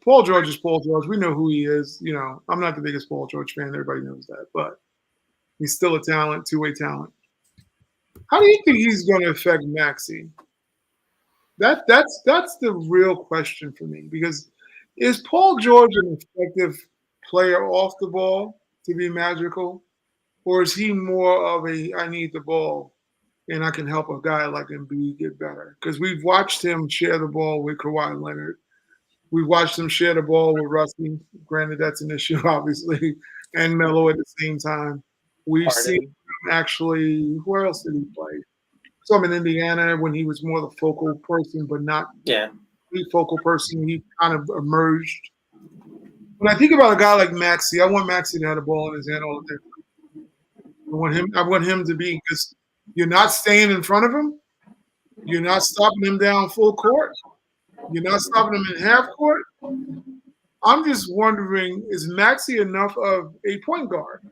Paul George is Paul George. We know who he is. I'm not the biggest Paul George fan. Everybody knows that. But he's still a talent, two-way talent. How do you think he's going to affect Maxey? That's the real question for me because is Paul George an effective player off the ball to be magical, or is he more of a I need the ball and I can help a guy like Embiid get better? Because we've watched him share the ball with Kawhi Leonard. We've watched him share the ball with Rusty. Granted, that's an issue, obviously, and Melo at the same time. We've seen Harden. him actually. Where else did he play? Some in Indiana when he was more the focal person, but not Yeah. the focal person. He kind of emerged. When I think about a guy like Maxey, I want Maxey to have the ball in his hand all the time. I want him to be, because you're not staying in front of him. You're not stopping him down full court. You're not stopping him in half court. I'm just wondering, is Maxey enough of a point guard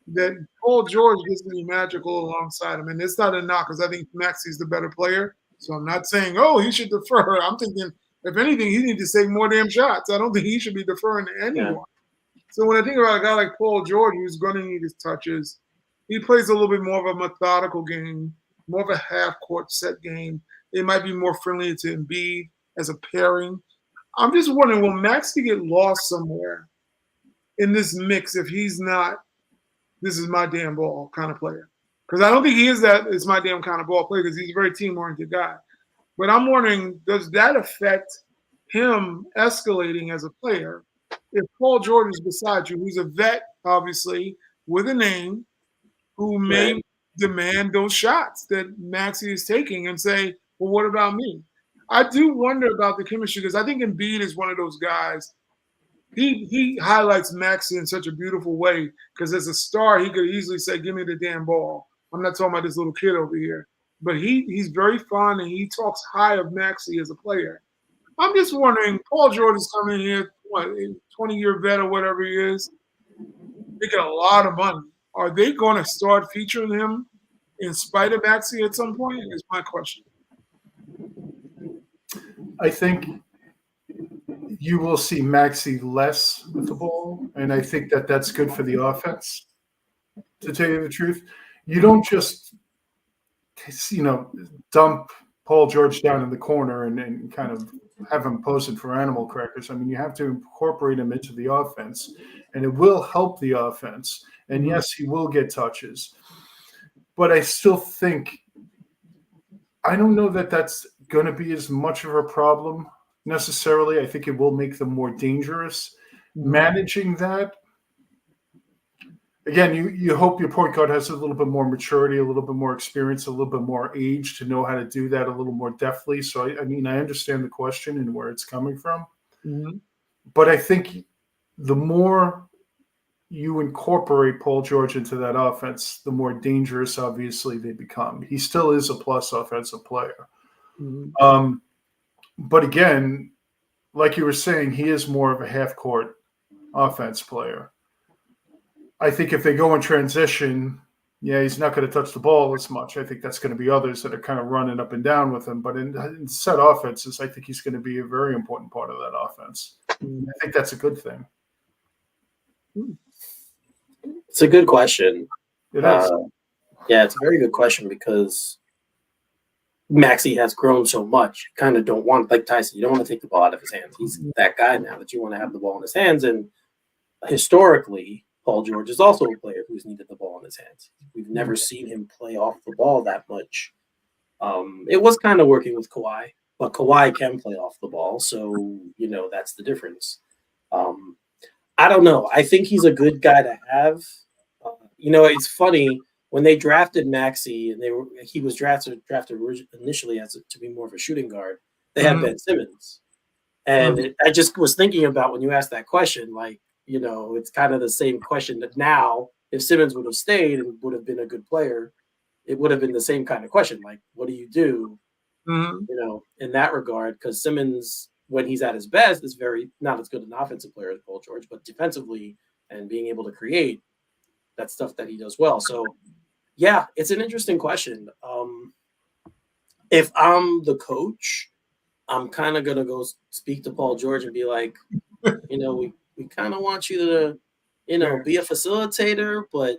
that Paul George gets to be magical alongside him? And it's not a knock, because I think Maxey's the better player. So I'm not saying, oh, he should defer. I'm thinking, if anything, he needs to take more damn shots. I don't think he should be deferring to anyone. Yeah. So when I think about a guy like Paul George, who's going to need his touches, he plays a little bit more of a methodical game, more of a half-court set game. It might be more friendly to Embiid as a pairing. I'm just wondering, will Maxey get lost somewhere in this mix if he's not, this is my damn ball kind of player? Because I don't think he is that, it's my damn kind of ball player, because he's a very team-oriented guy. But I'm wondering, does that affect him escalating as a player? If Paul George is beside you, who's a vet, obviously, with a name, who may demand those shots that Maxey is taking and say, well, what about me? I do wonder about the chemistry, because I think Embiid is one of those guys. He highlights Maxey in such a beautiful way, because as a star, he could easily say, give me the damn ball. I'm not talking about this little kid over here. But he's very fond, and he talks high of Maxey as a player. I'm just wondering, Paul George is coming in here, what, 20-year vet or whatever he is, making a lot of money. Are they going to start featuring him in spite of Maxey at some point? Is my question. I think you will see Maxey less with the ball, and I think that that's good for the offense, to tell you the truth. You don't just, dump Paul George down in the corner and kind of have him posted for animal crackers. I mean, you have to incorporate him into the offense, and it will help the offense. And yes, he will get touches. But I still think, I don't know that that's going to be as much of a problem necessarily. I think it will make them more dangerous. Managing that, again, you hope your point guard has a little bit more maturity, a little bit more experience, a little bit more age to know how to do that a little more deftly. So, I mean, I understand the question and where it's coming from. Mm-hmm. But I think the more you incorporate Paul George into that offense, the more dangerous, obviously, they become. He still is a plus offensive player. Mm-hmm. But again, like you were saying, he is more of a half-court offense player. I think if they go in transition, he's not going to touch the ball as much. I think that's going to be others that are kind of running up and down with him. But in set offenses, I think he's going to be a very important part of that offense. I think that's a good thing. It's a good question. It is. It's a very good question, because Maxey has grown so much. You kind of don't want, like Tyson, you don't want to take the ball out of his hands. He's that guy now that you want to have the ball in his hands. And historically, Paul George is also a player who's needed the ball in his hands. We've never seen him play off the ball that much. It was kind of working with Kawhi, but Kawhi can play off the ball. So, that's the difference. I don't know. I think he's a good guy to have. It's funny. When they drafted Maxey, and he was drafted initially to be more of a shooting guard, they had Ben Simmons. And I just was thinking about, when you asked that question, like, it's kind of the same question that now, if Simmons would have stayed and would have been a good player, it would have been the same kind of question. Like, what do you do, in that regard? Because Simmons, when he's at his best, is not as good an offensive player as Paul George, but defensively and being able to create, that stuff that he does well. So, yeah, it's an interesting question. If I'm the coach, I'm kind of going to go speak to Paul George and be like, we kind of want you to, be a facilitator, but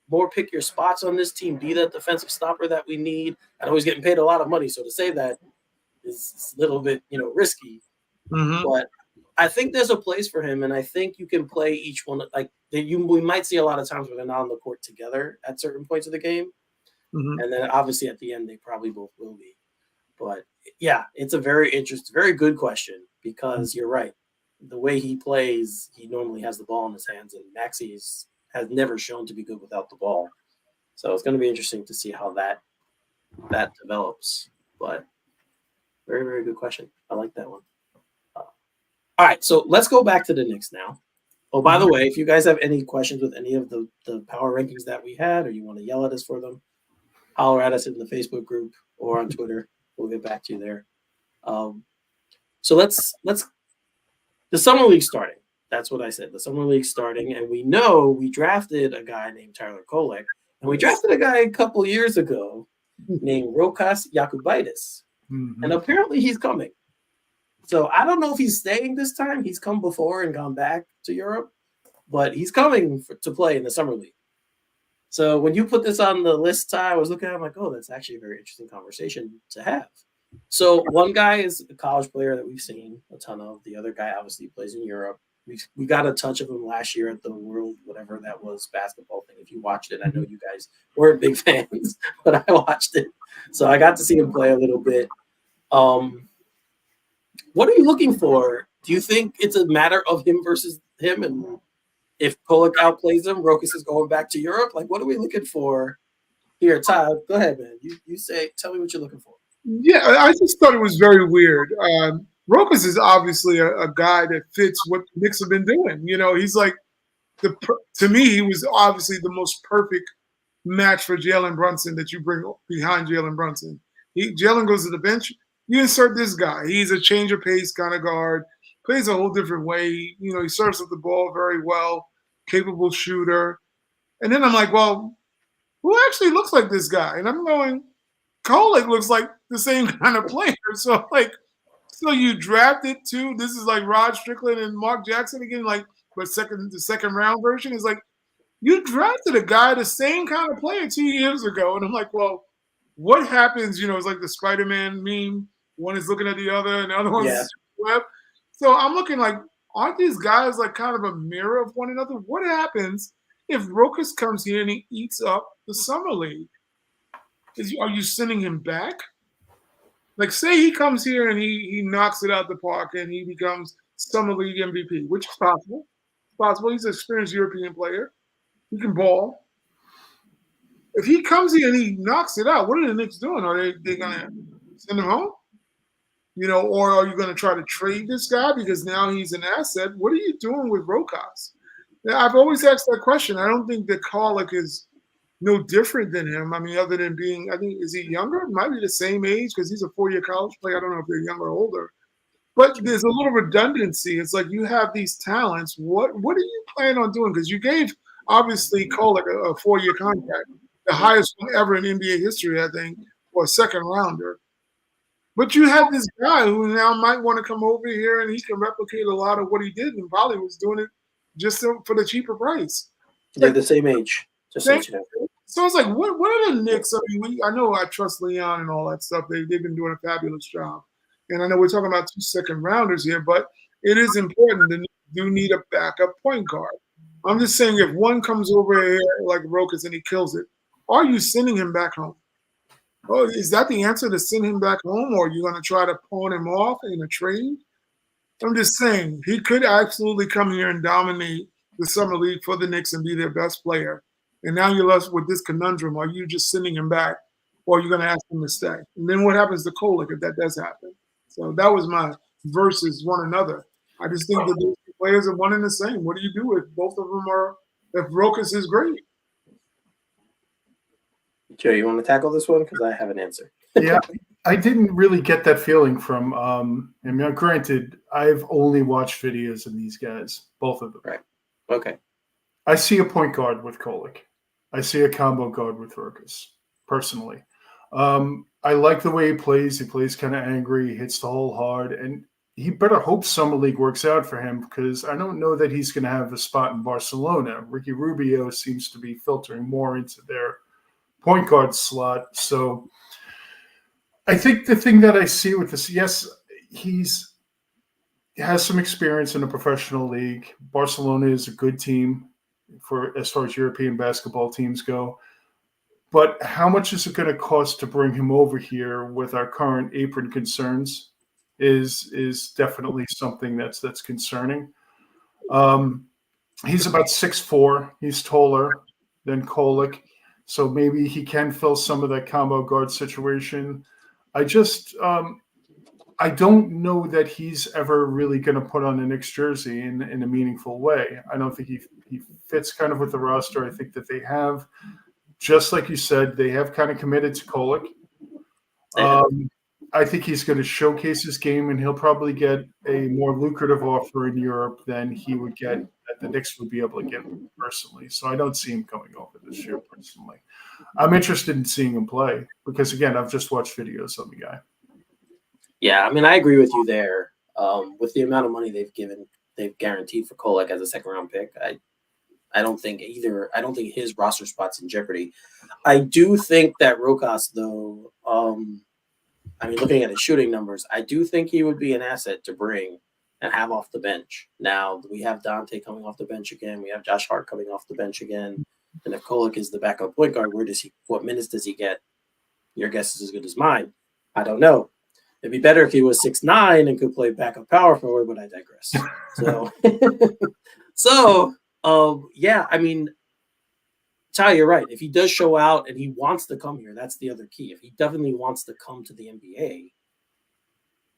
more pick your spots on this team, be that defensive stopper that we need. I know he's getting paid a lot of money, so to say that is a little bit, risky. Mm-hmm. But I think there's a place for him, and I think you can play each one. Like, we might see a lot of times where they're not on the court together at certain points of the game. Mm-hmm. And then obviously at the end, they probably both will be. But yeah, it's a very good question, because you're right. The way he plays, he normally has the ball in his hands, and Maxey has never shown to be good without the ball. So it's going to be interesting to see how that develops. But very, very good question. I like that one. All right, so let's go back to the Knicks now. Oh, by the way, if you guys have any questions with any of the power rankings that we had, or you want to yell at us for them, holler at us in the Facebook group or on Twitter. We'll get back to you there. So let's the summer league starting. That's what I said. The summer league starting, and we know we drafted a guy named Tyler Kolek, and we drafted a guy a couple years ago named Rokas Yakubaitis, and apparently he's coming. So I don't know if he's staying this time. He's come before and gone back to Europe, but he's coming to play in the summer league. So when you put this on the list, Ty, I was looking at it, I'm like, oh, that's actually a very interesting conversation to have. So one guy is a college player that we've seen a ton of. The other guy obviously plays in Europe. We got a touch of him last year at the World, whatever that was, basketball thing. If you watched it, I know you guys weren't big fans, but I watched it. So I got to see him play a little bit. What are you looking for? Do you think it's a matter of him versus him? And if Kolek outplays him, Rokas is going back to Europe? Like, what are we looking for here? Ty, go ahead, man. You say, tell me what you're looking for. Yeah, I just thought it was very weird. Rokas is obviously a guy that fits what the Knicks have been doing. You know, he's like, to me, he was obviously the most perfect match for Jalen Brunson that you bring behind Jalen Brunson. Jalen goes to the bench. You insert this guy. He's a change of pace kind of guard. Plays a whole different way. You know, he serves up the ball very well. Capable shooter. And then I'm like, well, who actually looks like this guy? And I'm going, Kolek looks like the same kind of player. So so you drafted two. This is like Rod Strickland and Mark Jackson again, like the second round version is like you drafted a guy the same kind of player 2 years ago. And I'm like, well, what happens? You know, it's like the Spider-Man meme. One is looking at the other, and the other one's web. So I'm looking like, aren't these guys like kind of a mirror of one another? What happens if Rokas comes here and he eats up the summer league? Are you sending him back? Like, say he comes here and he knocks it out the park and he becomes summer league MVP, which is possible. It's possible. He's an experienced European player. He can ball. If he comes here and he knocks it out, what are the Knicks doing? Are they going to send him home? You know, or are you going to try to trade this guy because now he's an asset? What are you doing with Rokas? Now, I've always asked that question. I don't think that Kolek is no different than him. I mean, other than being, I think, is he younger? Might be the same age because he's a 4-year college player. I don't know if they're younger or older. But there's a little redundancy. It's like you have these talents. What do you plan on doing? Because you gave, obviously, Kolek a 4-year contract, the highest one ever in NBA history, I think, for a second rounder. But you have this guy who now might want to come over here and he can replicate a lot of what he did and probably was doing it just for the cheaper price. They're the same age. Just so you know. So it's like, what are the Knicks? I mean, I know I trust Leon and all that stuff. They've been doing a fabulous job. And I know we're talking about 2 second rounders here, but it is important. The Knicks do need a backup point guard. I'm just saying if one comes over here like Rokas and he kills it, are you sending him back home? Oh, is that the answer to send him back home, or are you going to try to pawn him off in a trade? I'm just saying he could absolutely come here and dominate the summer league for the Knicks and be their best player. And now you're left with this conundrum: are you just sending him back, or are you going to ask him to stay? And then what happens to Kolek if that does happen? So that was my versus one another. I just think that those players are one and the same. What do you do if both of them are? If Rokas is great? Joe, you want to tackle this one? Because I have an answer. Yeah, I didn't really get that feeling from I mean, granted, I've only watched videos of these guys, both of them. Right. Okay. I see a point guard with Kolek. I see a combo guard with Rokas, personally. I like the way he plays. He plays kind of angry. He hits the hole hard. And he better hope Summer League works out for him because I don't know that he's going to have a spot in Barcelona. Ricky Rubio seems to be filtering more into their point guard slot. So I think the thing that I see with this, yes, he has some experience in a professional league. Barcelona is a good team for as far as European basketball teams go. But how much is it going to cost to bring him over here with our current apron concerns is definitely something that's concerning. He's about 6'4". He's taller than Kolek. So maybe he can fill some of that combo guard situation. I just I don't know that he's ever really going to put on a Knicks jersey in a meaningful way. I don't think he fits kind of with the roster. I think that they have, just like you said, they have kind of committed to Kolek. I think he's going to showcase his game, and he'll probably get a more lucrative offer in Europe than he would get that the Knicks would be able to get personally. So I don't see him coming over this year personally. I'm interested in seeing him play because, again, I've just watched videos of the guy. Yeah, I mean, I agree with you there. With the amount of money they've guaranteed for Kolek as a second-round pick, I don't think his roster spot's in jeopardy. I do think that Rokas, though, I mean, looking at his shooting numbers, I do think he would be an asset to bring and have off the bench. Now, we have Dante coming off the bench again. We have Josh Hart coming off the bench again. And if Kolek is the backup point guard, what minutes does he get? Your guess is as good as mine. I don't know. It'd be better if he was 6'9" and could play backup power forward, but I digress. Yeah, I mean, Ty, you're right. If he does show out and he wants to come here, that's the other key. If he definitely wants to come to the NBA,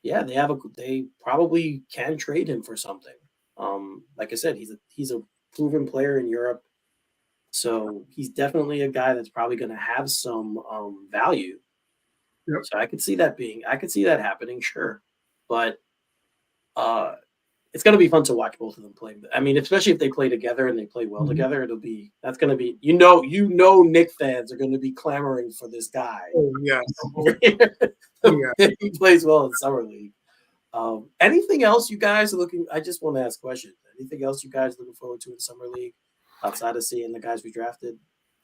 yeah, they probably can trade him for something. Like I said, he's a proven player in Europe, so he's definitely a guy that's probably going to have some value. Yep. So I could see that happening, sure, but it's going to be fun to watch both of them play. I mean, especially if they play together and they play well together, that's going to be, Knicks fans are going to be clamoring for this guy. Oh, yes. He plays well in Summer League. Anything else you guys are looking? I just want to ask questions. Anything else you guys looking forward to in Summer League outside of seeing the guys we drafted?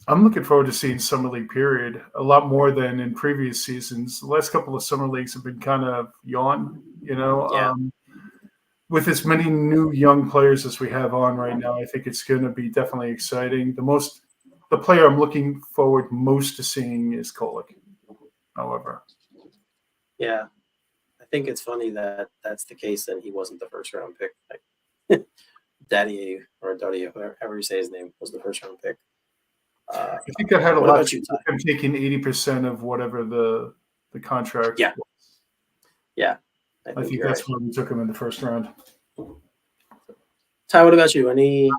I'm looking forward to seeing Summer League, period, a lot more than in previous seasons. The last couple of Summer Leagues have been kind of yawn, Yeah. With as many new young players as we have on right now, I think it's going to be definitely exciting. The player I'm looking forward most to seeing is Kolek, however. Yeah. I think it's funny that that's the case and he wasn't the first round pick. Like, Daddy, however you say his name, was the first round pick. I think that had a lot to do with him taking 80% of whatever the contract was. Yeah. I think that's why we took him in the first round. Ty, what about you? Any?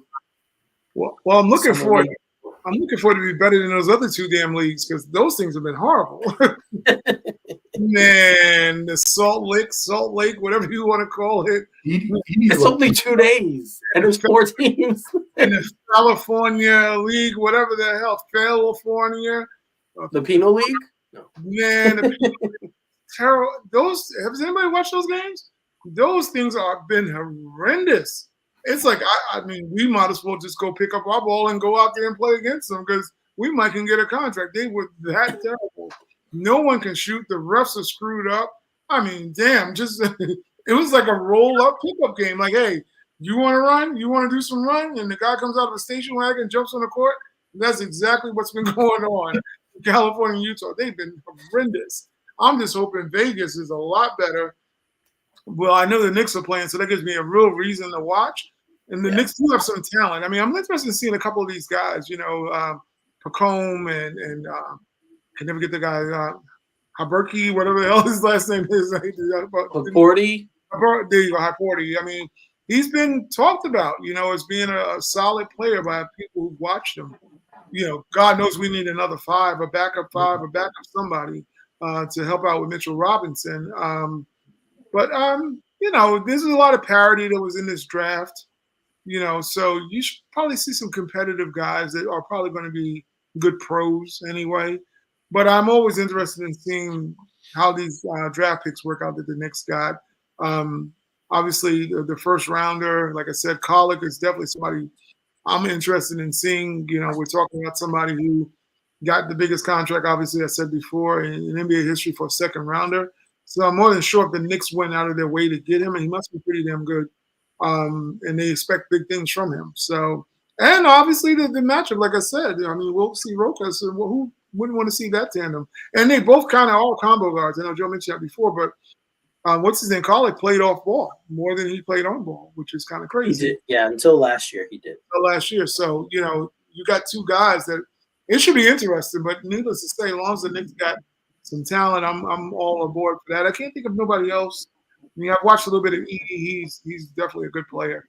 Well, I'm looking forward to be better than those other two damn leagues because those things have been horrible. Man, the Salt Lake, whatever you want to call it. It's only 2 days, and there's 4 teams. And the California League, whatever the hell, California. The Penal League? No. Man, terrible. Has anybody watched those games? Those things have been horrendous. It's like, I mean, we might as well just go pick up our ball and go out there and play against them because we might can get a contract. They were that terrible. No one can shoot. The refs are screwed up. I mean, damn, just it was like a roll-up pickup game. Like, hey, you want to run? You want to do some run? And the guy comes out of a station wagon and jumps on the court. That's exactly what's been going on in California and Utah. They've been horrendous. I'm just hoping Vegas is a lot better. Well, I know the Knicks are playing, so that gives me a real reason to watch. And the Knicks do have some talent. I mean, I'm interested in seeing a couple of these guys, Pacome and I can never get the guy, Haberki, whatever the hell his last name is. Haporti? There you go, Haporti. I mean, he's been talked about, as being a solid player by people who watched him. God knows we need another five, a backup somebody to help out with Mitchell Robinson. There's a lot of parity that was in this draft. So you should probably see some competitive guys that are probably going to be good pros anyway. But I'm always interested in seeing how these draft picks work out that the Knicks got. Obviously, the first rounder, like I said, Kolek is definitely somebody I'm interested in seeing. We're talking about somebody who got the biggest contract, obviously, I said before, in NBA history for a second rounder. So I'm more than sure if the Knicks went out of their way to get him, and he must be pretty damn good. And they expect big things from him. So, and obviously the matchup, like I said, I mean, we'll see Rokas. Who wouldn't want to see that tandem? And they both kind of all combo guards. I know Joe mentioned that before, but what's his name? Kolek played off ball more than he played on ball, which is kind of crazy. He did, yeah. Until last year, he did. So you got two guys that it should be interesting. But needless to say, as long as the Knicks got some talent. I'm all aboard for that. I can't think of nobody else. I mean, I've watched a little bit of Edie. He's definitely a good player.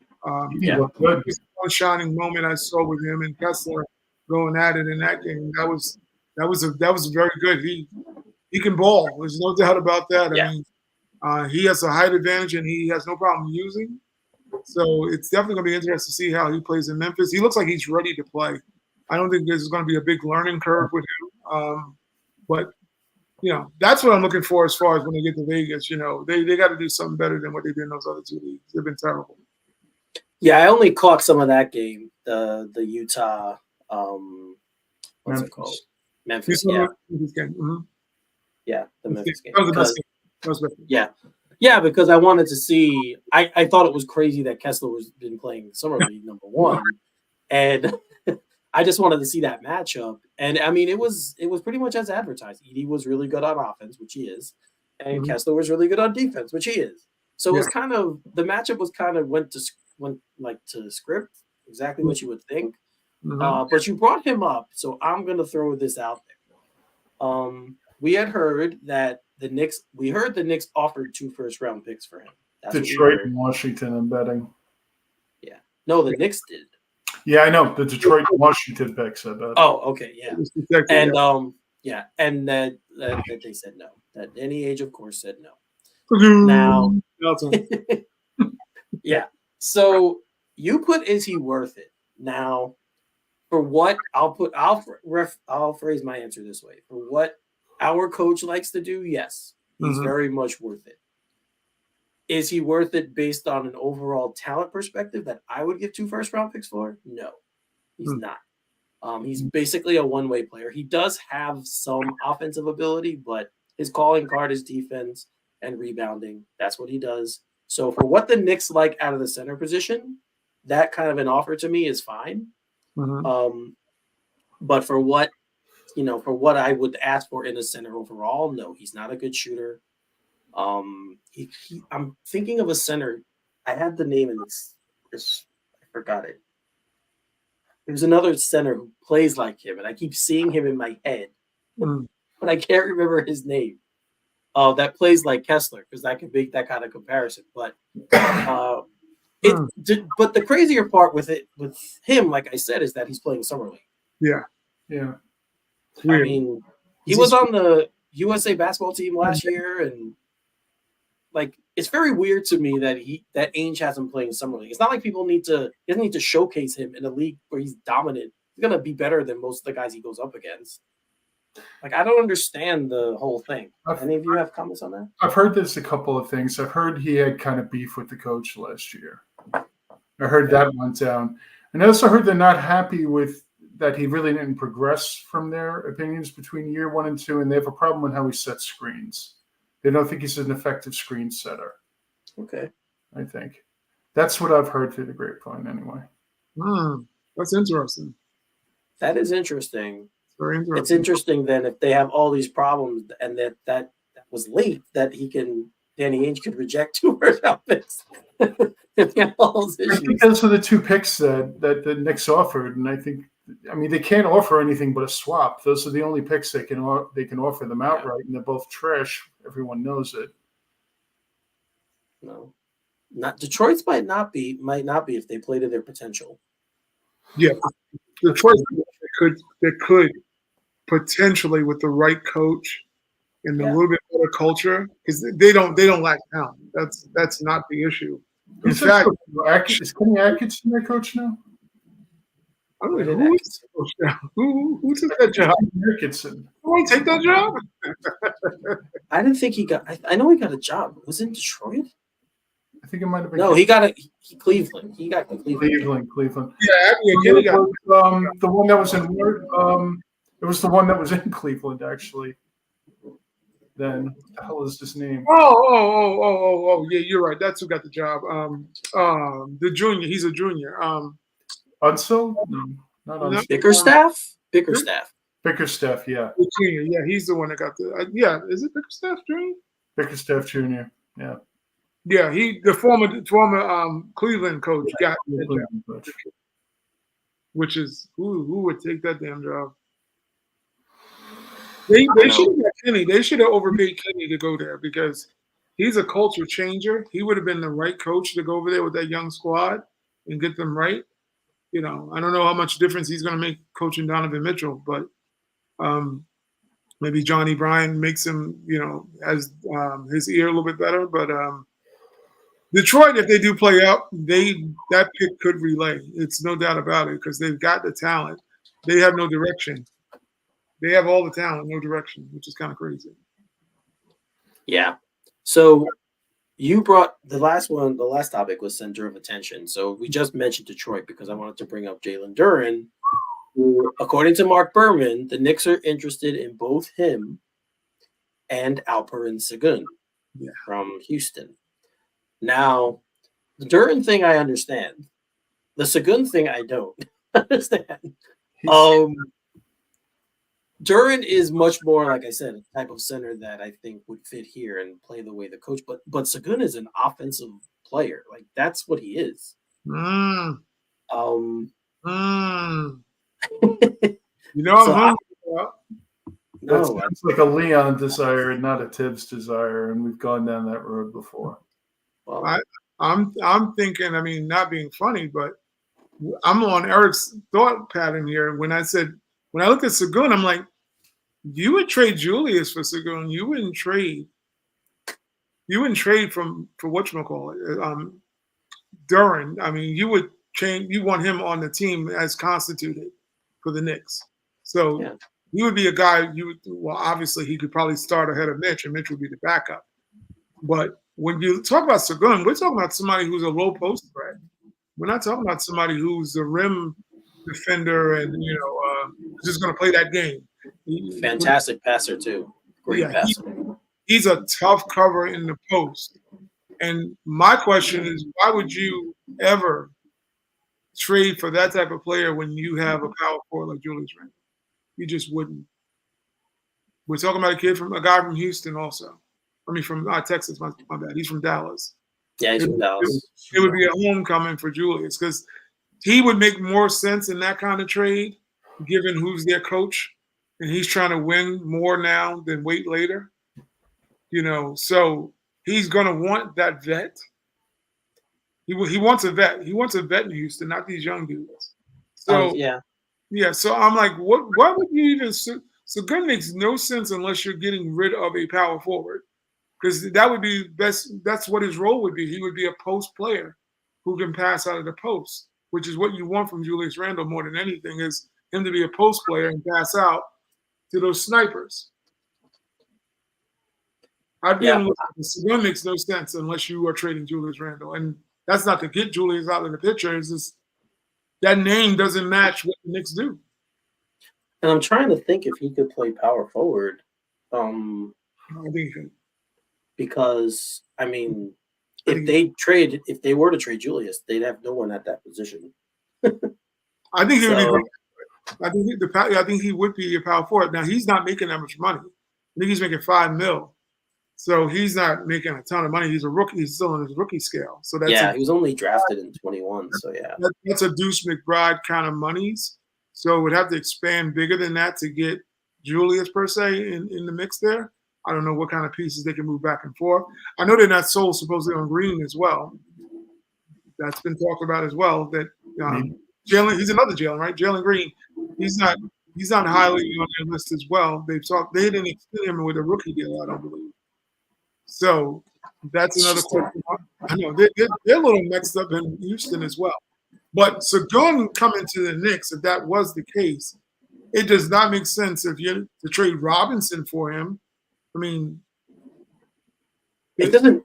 He looked good. One shining moment I saw with him and Kessler going at it in that game. That was very good. He can ball. There's no doubt about that. Yeah. I mean, he has a height advantage and he has no problem using. So it's definitely going to be interesting to see how he plays in Memphis. He looks like he's ready to play. I don't think there's going to be a big learning curve with him. But that's what I'm looking for as far as when they get to Vegas. They got to do something better than what they did in those other two leagues. They've been terrible. Yeah, I only caught some of that game. The Utah, what's it called? Memphis. Yeah. Mm-hmm. Yeah, the Memphis game. That was the best game. That was the best game. Yeah, because I wanted to see. I thought it was crazy that Kessler was been playing Summer League #1, and I just wanted to see that matchup. And I mean, it was pretty much as advertised. Edie was really good on offense, which he is, and Kessler was really good on defense, which he is. So it was kind of the matchup was kind of went to script, exactly what you would think. But you brought him up, so I'm gonna throw this out there. We had heard that the Knicks offered 2 first-round picks for him. That's Detroit and Washington, I'm betting. Yeah. No, the Knicks did. Yeah, I know. The Detroit and Washington picks, I bet. Oh, okay, yeah. And and that they said no. That Danny Ainge, of course, said no. Now yeah. So you put is he worth it? Now, for what I'll phrase my answer this way. For what our coach likes to do, yes, he's very much worth it. Is he worth it based on an overall talent perspective that I would give 2 first-round picks for? No, he's not. He's basically a one-way player. He does have some offensive ability, but his calling card is defense and rebounding. That's what he does. So for what the Knicks like out of the center position, that kind of an offer to me is fine. But for what I would ask for in a center overall, no, he's not a good shooter. I'm thinking of a center. I had the name in this. I forgot it. There's another center who plays like him, and I keep seeing him in my head, but I can't remember his name. That plays like Kessler, because I can make that kind of comparison. But but the crazier part with him, like I said, is that he's playing summer league. Yeah. I mean, he was on the USA basketball team last year, and like it's very weird to me that Ainge has him playing summer league. It's not like he doesn't need to showcase him in a league where he's dominant. He's gonna be better than most of the guys he goes up against. Like, I don't understand the whole thing. Any of you have comments on that? I've heard there's a couple of things. I've heard he had kind of beef with the coach last year. I heard that went down. And I also heard they're not happy with that he really didn't progress from their opinions between year 1 and 2, and they have a problem with how he sets screens. They don't think he's an effective screen setter. Okay. I think. That's what I've heard through the grapevine anyway. That's interesting. That is interesting. Very interesting. It's interesting then if they have all these problems and that was late, that Danny Ainge could reject 2 first-round picks. If they have all those issues. I think those were the 2 picks that the Knicks offered, and I mean they can't offer anything but a swap. Those are the only picks they can offer them outright, and they're both trash. Everyone knows it. No, not Detroit's might not be if they play to their potential. Yeah, Detroit they could potentially with the right coach and a little bit better culture, because they don't lack talent. That's not the issue. In fact, is Kenny Atkinson their coach now? I don't know who is the coach now. Who took that job? Atkinson. Who want to take that job? I didn't think he got. I know he got a job. Was it in Detroit? I think it might have been. No, he got Cleveland. He got Cleveland. Yeah, he got the one that was in. It was the one that was in Cleveland, actually. Then what the hell is his name? Oh! Yeah, you're right. That's who got the job. The junior. He's a junior. Unseld? No, not Unseld. Bickerstaff, yeah. The junior, yeah, he's the one that got the. Is it Bickerstaff Jr.? Bickerstaff Jr. Yeah. Yeah, the former Cleveland coach got the job. Which is who would take that damn job? They I should know. have got Kenny. They should have overpaid Kenny to go there because he's a culture changer. He would have been the right coach to go over there with that young squad and get them right. You know, I don't know how much difference he's going to make coaching Donovan Mitchell, but maybe Johnny Bryan makes him, you know, has his ear a little bit better. But Detroit, if they do play out, that pick could relay. It's no doubt about it because they've got the talent. They have no direction. They have all the talent, no direction, which is kind of crazy. Yeah. So you brought the last one. The last topic was center of attention. So we just mentioned Detroit because I wanted to bring up Jalen Duren, who, according to Mark Berman, the Knicks are interested in both him and Alperen Sengun from Houston. Now, the Duren thing I understand. The Sengun thing I don't understand. Duren is much more, like I said, a type of center that I think would fit here and play the way the coach. But Sengun is an offensive player. Like that's what he is. Mm. Um, mm. You know, I'm hungry. That sounds like a Leon desire and not a Tibbs desire, and we've gone down that road before. Well, I'm thinking. I mean, not being funny, but I'm on Eric's thought pattern here. When I looked at Sengun, I'm like, you would trade Julius for Sengun. You wouldn't trade for whatchamacallit, Duren. I mean, you would change. You want him on the team as constituted for the Knicks. So he would be a guy well, obviously he could probably start ahead of Mitch, and Mitch would be the backup. But when you talk about Sengun, we're talking about somebody who's a low post threat. We're not talking about somebody who's a rim defender and just going to play that game. Fantastic passer too. Great passer. He's a tough cover in the post. And my question is, why would you ever trade for that type of player when you have a power forward like Julius Randle? You just wouldn't. We're talking about a guy from Houston also. I mean, from Texas, my bad. He's from Dallas. Yeah, he's from Dallas. It would be a homecoming for Julius because he would make more sense in that kind of trade, given who's their coach, and he's trying to win more now than wait later. So he's going to want that vet. He wants a vet. He wants a vet in Houston, not these young dudes. So So I'm like, why would you even? So good makes no sense unless you're getting rid of a power forward, because that would be best. That's what his role would be. He would be a post player who can pass out of the post, which is what you want from Julius Randle more than anything, is him to be a post player and pass out to those snipers. I'd be on the one makes no sense unless you are trading Julius Randle. And that's not to get Julius out of the picture. It's just that name doesn't match what the Knicks do. And I'm trying to think if he could play power forward. I think he could. Because, I mean, if they were to trade Julius, they'd have no one at that position. I think he would be. I think he would be a power forward. Now he's not making that much money. I think he's making $5 million. So he's not making a ton of money. He's a rookie. He's still on his rookie scale. So that's he was only drafted in 21. So that's a Deuce McBride kind of monies. So it would have to expand bigger than that to get Julius per se in the mix there. I don't know what kind of pieces they can move back and forth. I know they're not sold supposedly on Green as well. That's been talked about as well. That Jalen, he's another Jalen, right? Jalen Green, he's not highly on their list as well. They didn't extend him with a rookie deal, I don't believe. So that's another question. I know they're a little mixed up in Houston as well. But Sengun coming to the Knicks, if that was the case, it does not make sense if you to trade Robinson for him. I mean, it doesn't.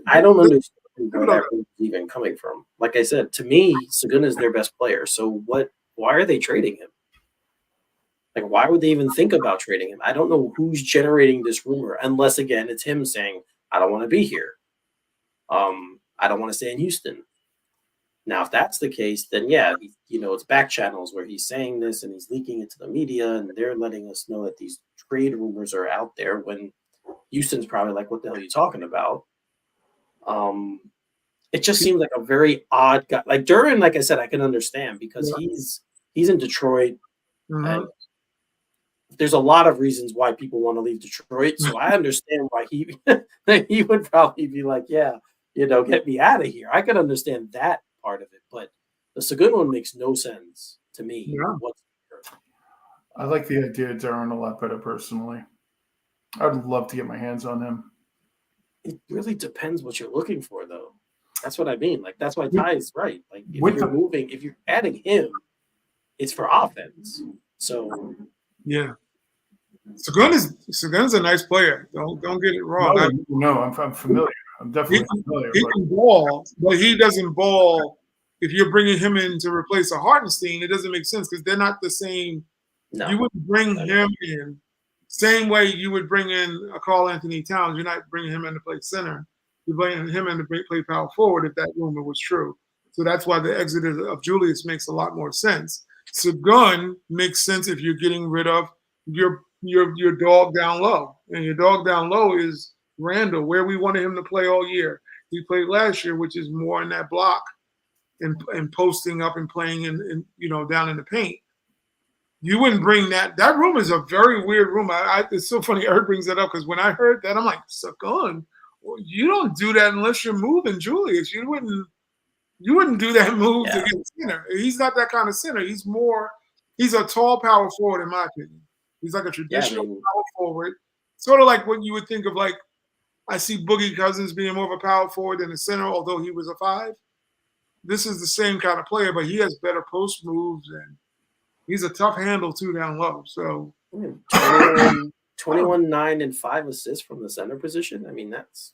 I don't understand where that is even coming from. Like I said, to me, Sengun is their best player. So why are they trading him? Like, why would they even think about trading him? I don't know who's generating this rumor, unless, again, it's him saying, I don't want to be here. I don't want to stay in Houston. Now, if that's the case, then, it's back channels where he's saying this and he's leaking it to the media, and they're letting us know that these trade rumors are out there when Houston's probably like, what the hell are you talking about? It just seems like a very odd guy. Like, Duren, like I said, I can understand because he's in Detroit. Mm-hmm. And there's a lot of reasons why people want to leave Detroit. So I understand why he would probably be like, yeah, get me out of here. I could understand that part of it, but the Seguin one makes no sense to me whatsoever. I like the idea of Darren a lot better personally. I'd love to get my hands on him. It really depends what you're looking for, though. That's what I mean. Like, that's why Ty is right. Like, if you're adding him, it's for offense. So yeah, Seguin's a nice player. Don't get it wrong. No, I'm familiar. I'm definitely familiar. He can ball, but he doesn't ball. If you're bringing him in to replace a Hartenstein, it doesn't make sense because they're not the same. No, you wouldn't bring him in same way you would bring in a Karl Anthony Towns. You're not bringing him in to play center. You're bringing him in to play power forward if that rumor was true. So that's why the exit of Julius makes a lot more sense. Seguin makes sense if you're getting rid of your dog down low. And your dog down low is Randall, where we wanted him to play all year. He played last year, which is more in that block and posting up and playing in down in the paint. You wouldn't bring that. That room is a very weird room. It's so funny Eric brings that up because when I heard that, I'm like, Seguin, well, you don't do that unless you're moving Julius. You wouldn't do that move to get a center. He's not that kind of center. He's a tall power forward in my opinion. He's like a traditional power forward, sort of like what you would think of like, I see Boogie Cousins being more of a power forward than a center, although he was a 5. This is the same kind of player, but he has better post moves and he's a tough handle too down low. So 21, 9, and 5 assists from the center position. I mean, that's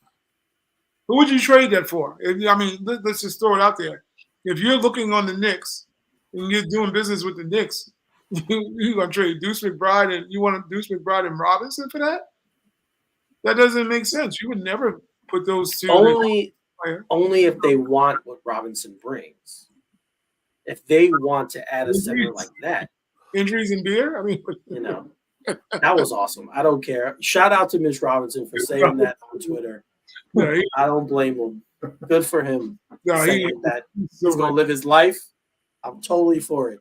who would you trade that for? Let's just throw it out there. If you're looking on the Knicks and you're doing business with the Knicks, you're gonna trade Deuce McBride and you want Deuce McBride and Robinson for that? That doesn't make sense. You would never put those two. Only if they want what Robinson brings. If they want to add a center like that. Injuries and beer? I mean, that was awesome. I don't care. Shout out to Mitch Robinson for saying that on Twitter. I don't blame him. Good for him. Saying that he's going to live his life. I'm totally for it.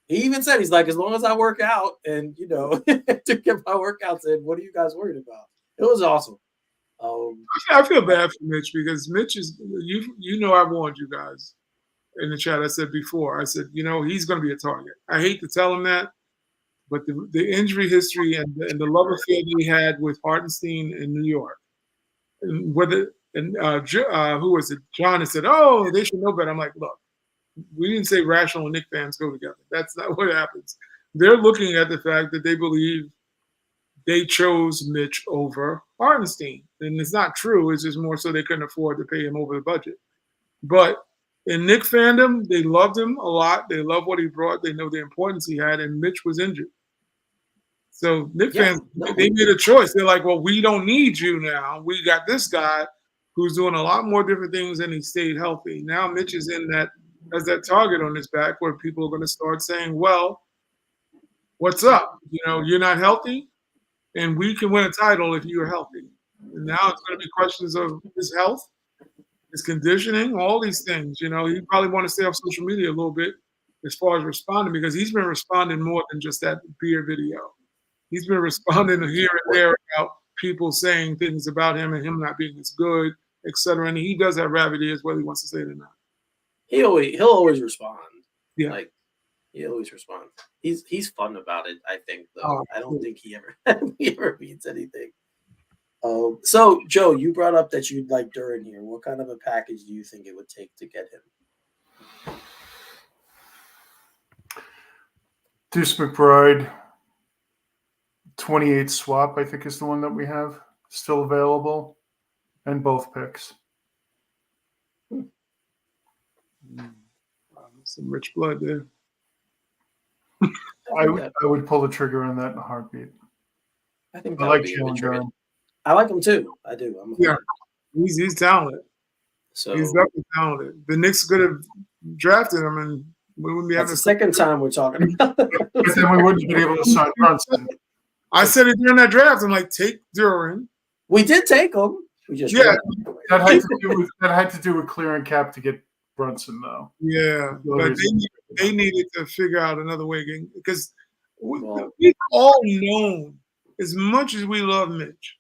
He even said, he's like, as long as I work out and, to get my workouts in, what are you guys worried about? It was awesome. I feel bad for Mitch because Mitch is, I warned you guys in the chat. I said before, he's going to be a target. I hate to tell him that, but the injury history and the love affair he had with Hartenstein in New York, and who was it? John had said, "Oh, they should know better." I'm like, look, we didn't say rational Knicks fans go together. That's not what happens. They're looking at the fact that they believe they chose Mitch over Hartenstein, and it's not true. It's just more so they couldn't afford to pay him over the budget. But in Knicks fandom, they loved him a lot. They love what he brought. They know the importance he had, and Mitch was injured. So Knicks fans, they made a choice. They're like, well, we don't need you now. We got this guy who's doing a lot more different things and he stayed healthy. Now Mitch is in that target on his back where people are going to start saying, well, what's up? You're not healthy, and we can win a title if you're healthy. And now it's going to be questions of his health, his conditioning, all these things. He probably want to stay off social media a little bit as far as responding because he's been responding more than just that beer video. He's been responding here and there about people saying things about him and him not being as good, et cetera. And he does have rabbit ears, whether he wants to say it or not. He'll always respond. Yeah. He always responds. He's fun about it, I think, though. Oh, I don't think he ever means anything. So, Joe, you brought up that you'd like Duran here. What kind of a package do you think it would take to get him? Deuce McBride, 28 swap, I think is the one that we have still available, and both picks. Some rich blood there. I would pull the trigger on that in a heartbeat. I think I like Jalen Duran. I like him too. I do. He's talented. So he's definitely talented. The Knicks could have drafted him, and we wouldn't be having. That's the second time we're talking about it. But then we wouldn't be able to sign Brunson. I said it during that draft. I'm like, take Duran. We did take him. We just that had to do with clearing cap to get Brunson, though. Yeah, but they needed to figure out another way because Well, we've all known, as much as we love Mitch,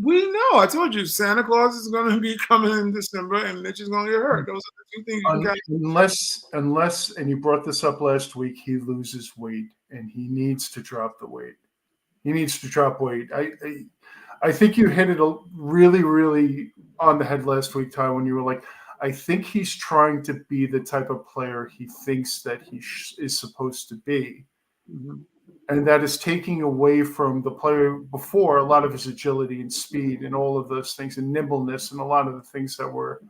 we know. I told you, Santa Claus is going to be coming in December, and Mitch is going to get hurt. Those are the two things you can count. Unless, and you brought this up last week, he loses weight, and he needs to drop the weight. He needs to drop weight. I think you hit it really, really on the head last week, Ty, when you were like, I think he's trying to be the type of player he thinks that he is supposed to be. Mhm. And that is taking away from the player before a lot of his agility and speed and all of those things and nimbleness and a lot of the things that were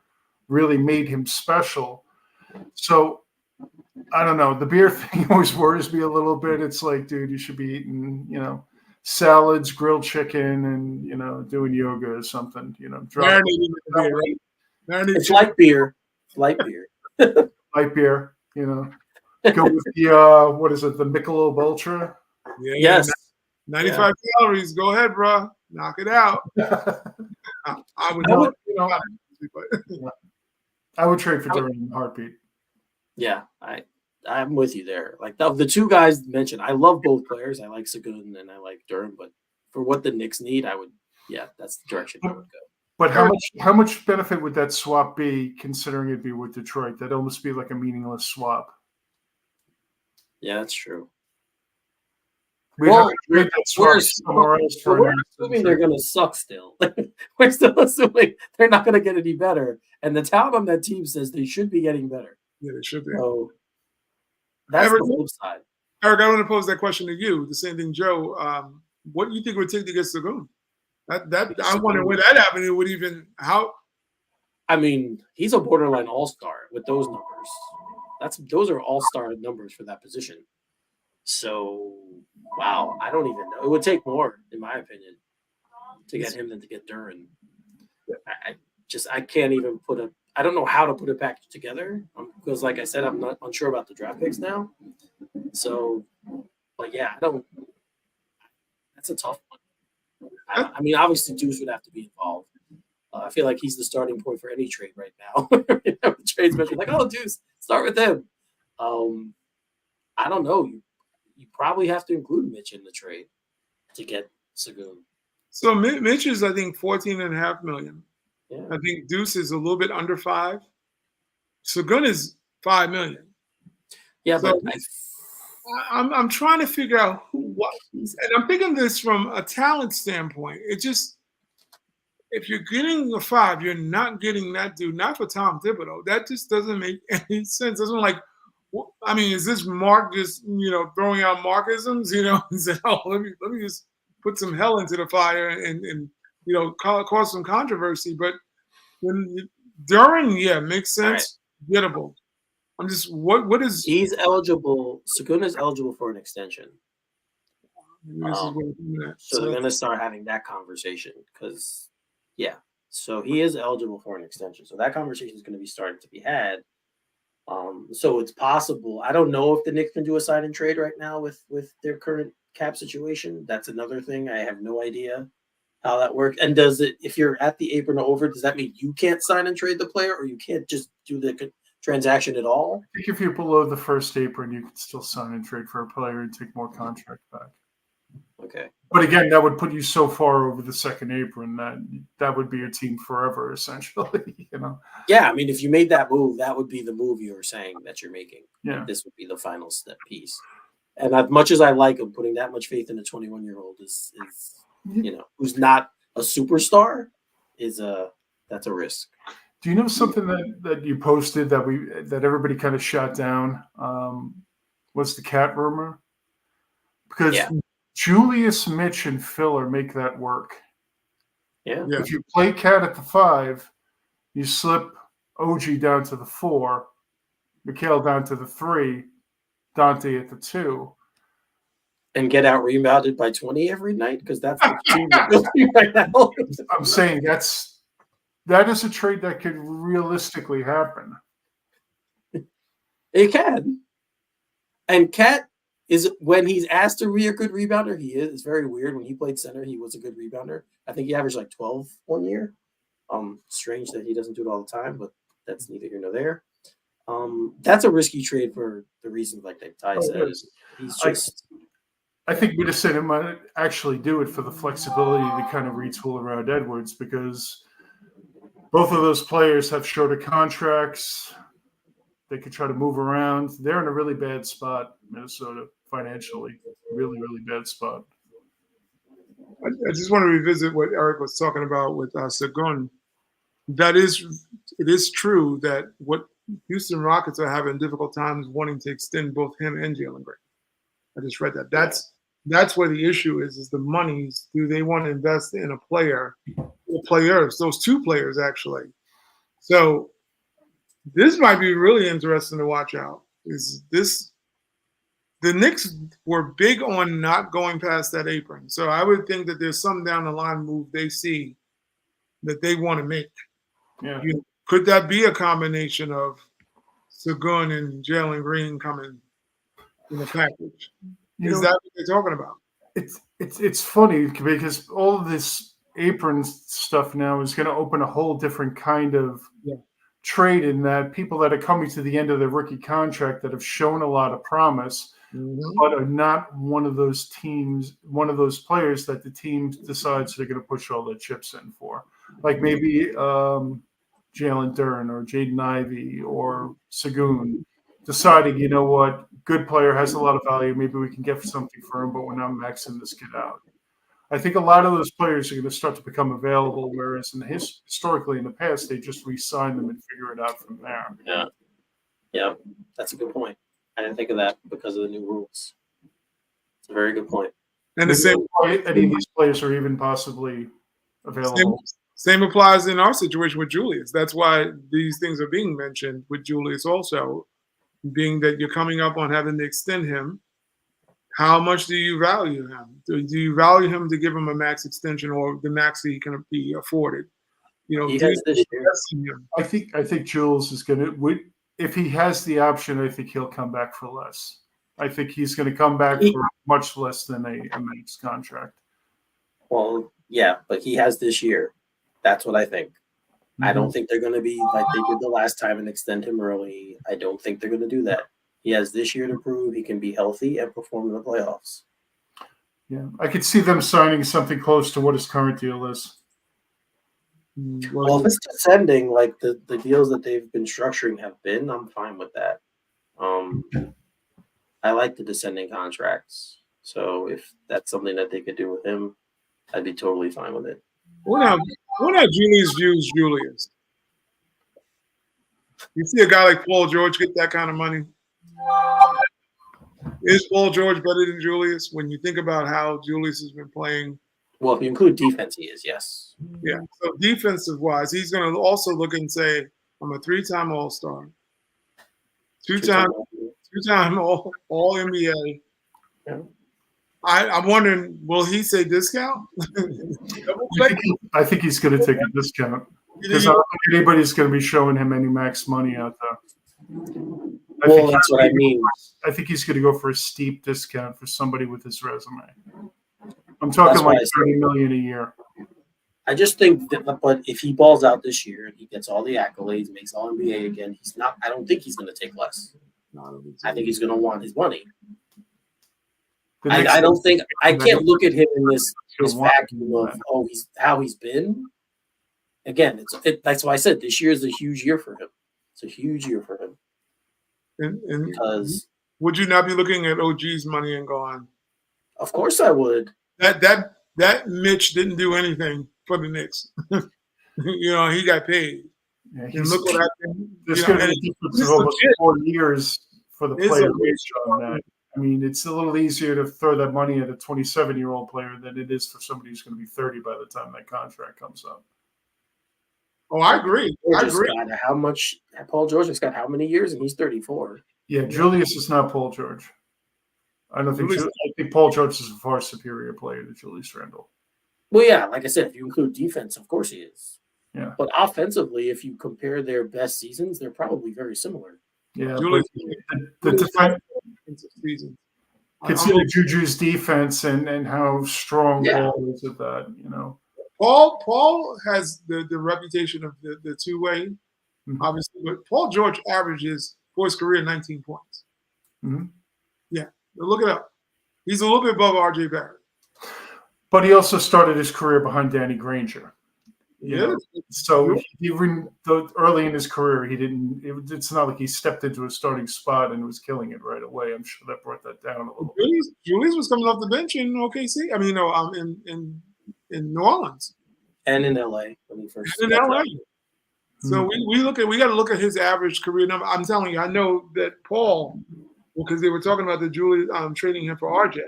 really made him special. So I don't know. The beer thing always worries me a little bit. It's like, dude, you should be eating, salads, grilled chicken, and, doing yoga or something, Marinated in the beer, right? Marinated it's chicken. light beer. Light beer. light beer, Go with the, what is it, the Michelob Ultra? Yeah, Yes. 95 calories. Go ahead, bro. Knock it out. I would know. I would trade for Durant in a heartbeat. Yeah, I'm with you there. Like the two guys mentioned, I love both players. I like Sagun and I like Durham, but for what the Knicks need, that's the direction I would go. But how much benefit would that swap be, considering it'd be with Detroit? That'd almost be like a meaningless swap. Yeah, that's true. We're assuming they're going to suck still. We're still assuming they're not going to get any better. And the talent on that team says they should be getting better. Yeah, they should be. So that's the flip side. Eric, I want to pose that question to you. The same thing, Joe. What do you think it would take to get Sagun? I wonder where that avenue would even how. I mean, he's a borderline all-star with those numbers. Those are all-star numbers for that position. So, wow, I don't even know. It would take more, in my opinion, to get him than to get Duran. I can't even I don't know how to put a package together because, like I said, I'm not unsure about the draft picks now. So, but yeah, that's a tough one. I mean, obviously, Deuce would have to be involved. I feel like he's the starting point for any trade right now. Trades mentioned like, oh, Deuce, start with him. I don't know. You probably have to include Mitch in the trade to get Sagun. So Mitch is, I think, $14.5 million. Yeah. I think Deuce is a little bit under $5 million. Sagun is $5 million. Yeah, so but I'm trying to figure out what, and I'm thinking this from a talent standpoint. It just, if you're getting a 5, you're not getting that dude. Not for Tom Thibodeau. That just doesn't make any sense. Doesn't like. I mean, is this Mark just throwing out Markisms? And say, oh, let me just put some hell into the fire and cause some controversy. But during makes sense, right. Gettable. I'm just what is he's eligible? Sagun is eligible for an extension. So they're gonna start having that conversation because so he is eligible for an extension. So that conversation is going to be starting to be had. So it's possible. I don't know if the Knicks can do a sign and trade right now with their current cap situation. That's another thing. I have no idea how that works. And if you're at the apron or over, does that mean you can't sign and trade the player, or you can't just do the transaction at all? I think if you're below the first apron, you can still sign and trade for a player and take more contract back. Okay. But again, that would put you so far over the second apron that would be a team forever, essentially. Yeah, I mean, if you made that move, that would be the move you were saying that you're making. Yeah. This would be the final step piece. And as much as I like him, putting that much faith in a 21-year-old is who's not a superstar, that's a risk. Do you know something that you posted that everybody kind of shot down? Was the cat rumor? Because Julius, Mitch, and Filler make that work. Yeah. If you play Cat at the 5, you slip OG down to the 4, Mikhail down to the 3, Dante at the 2. And get out rebounded by 20 every night because that's the team right now. I'm saying that is a trade that could realistically happen. It can. And Cat is, when he's asked to be a good rebounder, he is. It's very weird. When he played center, he was a good rebounder. I think he averaged like 12 one year. Strange that he doesn't do it all the time, but that's neither here nor there. That's a risky trade for the reasons like Ty said. He's just I think Minnesota might actually do it for the flexibility to kind of retool around Edwards, because both of those players have shorter contracts. They could try to move around. They're in a really bad spot, Minnesota, financially. Really, really bad spot. I just want to revisit what Eric was talking about with Sagun. It is true that what Houston Rockets are having difficult times wanting to extend both him and Jalen Green. I just read that. That's where the issue is the monies. Do they want to invest in a player or players? Those two players, actually. So this might be really interesting to watch out. The Knicks were big on not going past that apron. So I would think that there's some down the line move they see that they want to make. Yeah. Could that be a combination of Sagun and Jalen Green coming in the package? Is that what they're talking about? It's funny because all of this apron stuff now is going to open a whole different kind of trade, in that people that are coming to the end of their rookie contract that have shown a lot of promise, but are not one of those players that the team decides they're going to push all their chips in for. Like maybe Jalen Duren or Jaden Ivey or Sagun deciding, you know what, good player, has a lot of value. Maybe we can get something for him, but we're not maxing this kid out. I think a lot of those players are going to start to become available, whereas historically in the past, they just re-sign them and figure it out from there. Yeah, that's a good point. I didn't think of that because of the new rules. It's a very good point. And the same, any of these players are even possibly available. Same applies in our situation with Julius. That's why these things are being mentioned with Julius also, being that you're coming up on having to extend him. How much do you value him? Do you value him to give him a max extension, or the max he can be afforded? He has this year. I think Jules is going to, if he has the option, I think he'll come back for less. I think he's going to come back for much less than a max contract. Well, yeah, but he has this year. That's what I think. I don't think they're going to be like they did the last time and extend him early. I don't think they're going to do that. He has this year to prove he can be healthy and perform in the playoffs. Yeah, I could see them signing something close to what his current deal is. Well, if it's descending like the deals that they've been structuring have been, I'm fine with that. I like the descending contracts. So if that's something that they could do with him, I'd be totally fine with it. What how Julius views Julius? You see a guy like Paul George get that kind of money? Is Paul George better than Julius when you think about how Julius has been playing? Well, if you include defense, he is, yes. Yeah. So defensive-wise, he's going to also look and say, I'm a 3-time All-Star, two-time All-NBA. Yeah. I'm wondering, will he say discount? I think he's going to take a discount because I don't think anybody's going to be showing him any max money out there. Well, that's what I mean. I think he's going to go for a steep discount for somebody with his resume. I'm talking like $30 million a year. I just think that, but if he balls out this year and he gets all the accolades, makes all NBA again, I don't think he's going to take less. I think he's going to want his money. I don't think I can't look at him in this vacuum of how he's been. Again, that's why I said this year is a huge year for him. It's a huge year for him. And because would you not be looking at OG's money and going, of course I would. That Mitch didn't do anything for the Knicks. He got paid. Yeah, and look what happened. There's going to be a difference of almost 4 years for the player based on that. I mean, it's a little easier to throw that money at a 27-year-old player than it is for somebody who's going to be 30 by the time that contract comes up. Oh, I agree. How much Paul George has got? How many years? And he's 34. Yeah, Julius is not Paul George. I think Paul George is a far superior player to Julius Randle. Well, yeah, like I said, if you include defense, of course he is. Yeah. But offensively, if you compare their best seasons, they're probably very similar. Yeah. The defense season. Consider Juju's defense and how strong Paul is at that, Paul has the reputation of the two-way, obviously, but Paul George averages for his career 19 points. Mm-hmm. Yeah, look it up. He's a little bit above R.J. Barrett. But he also started his career behind Danny Granger. You know? So even though early in his career, he didn't. It's not like he stepped into a starting spot and was killing it right away. I'm sure that brought that down a little. Julius was coming off the bench in OKC. I mean, in New Orleans and in LA when he first. And in LA. So we got to look at his average career number. I'm telling you, I know that Paul, because they were talking about the Julius trading him for RJ.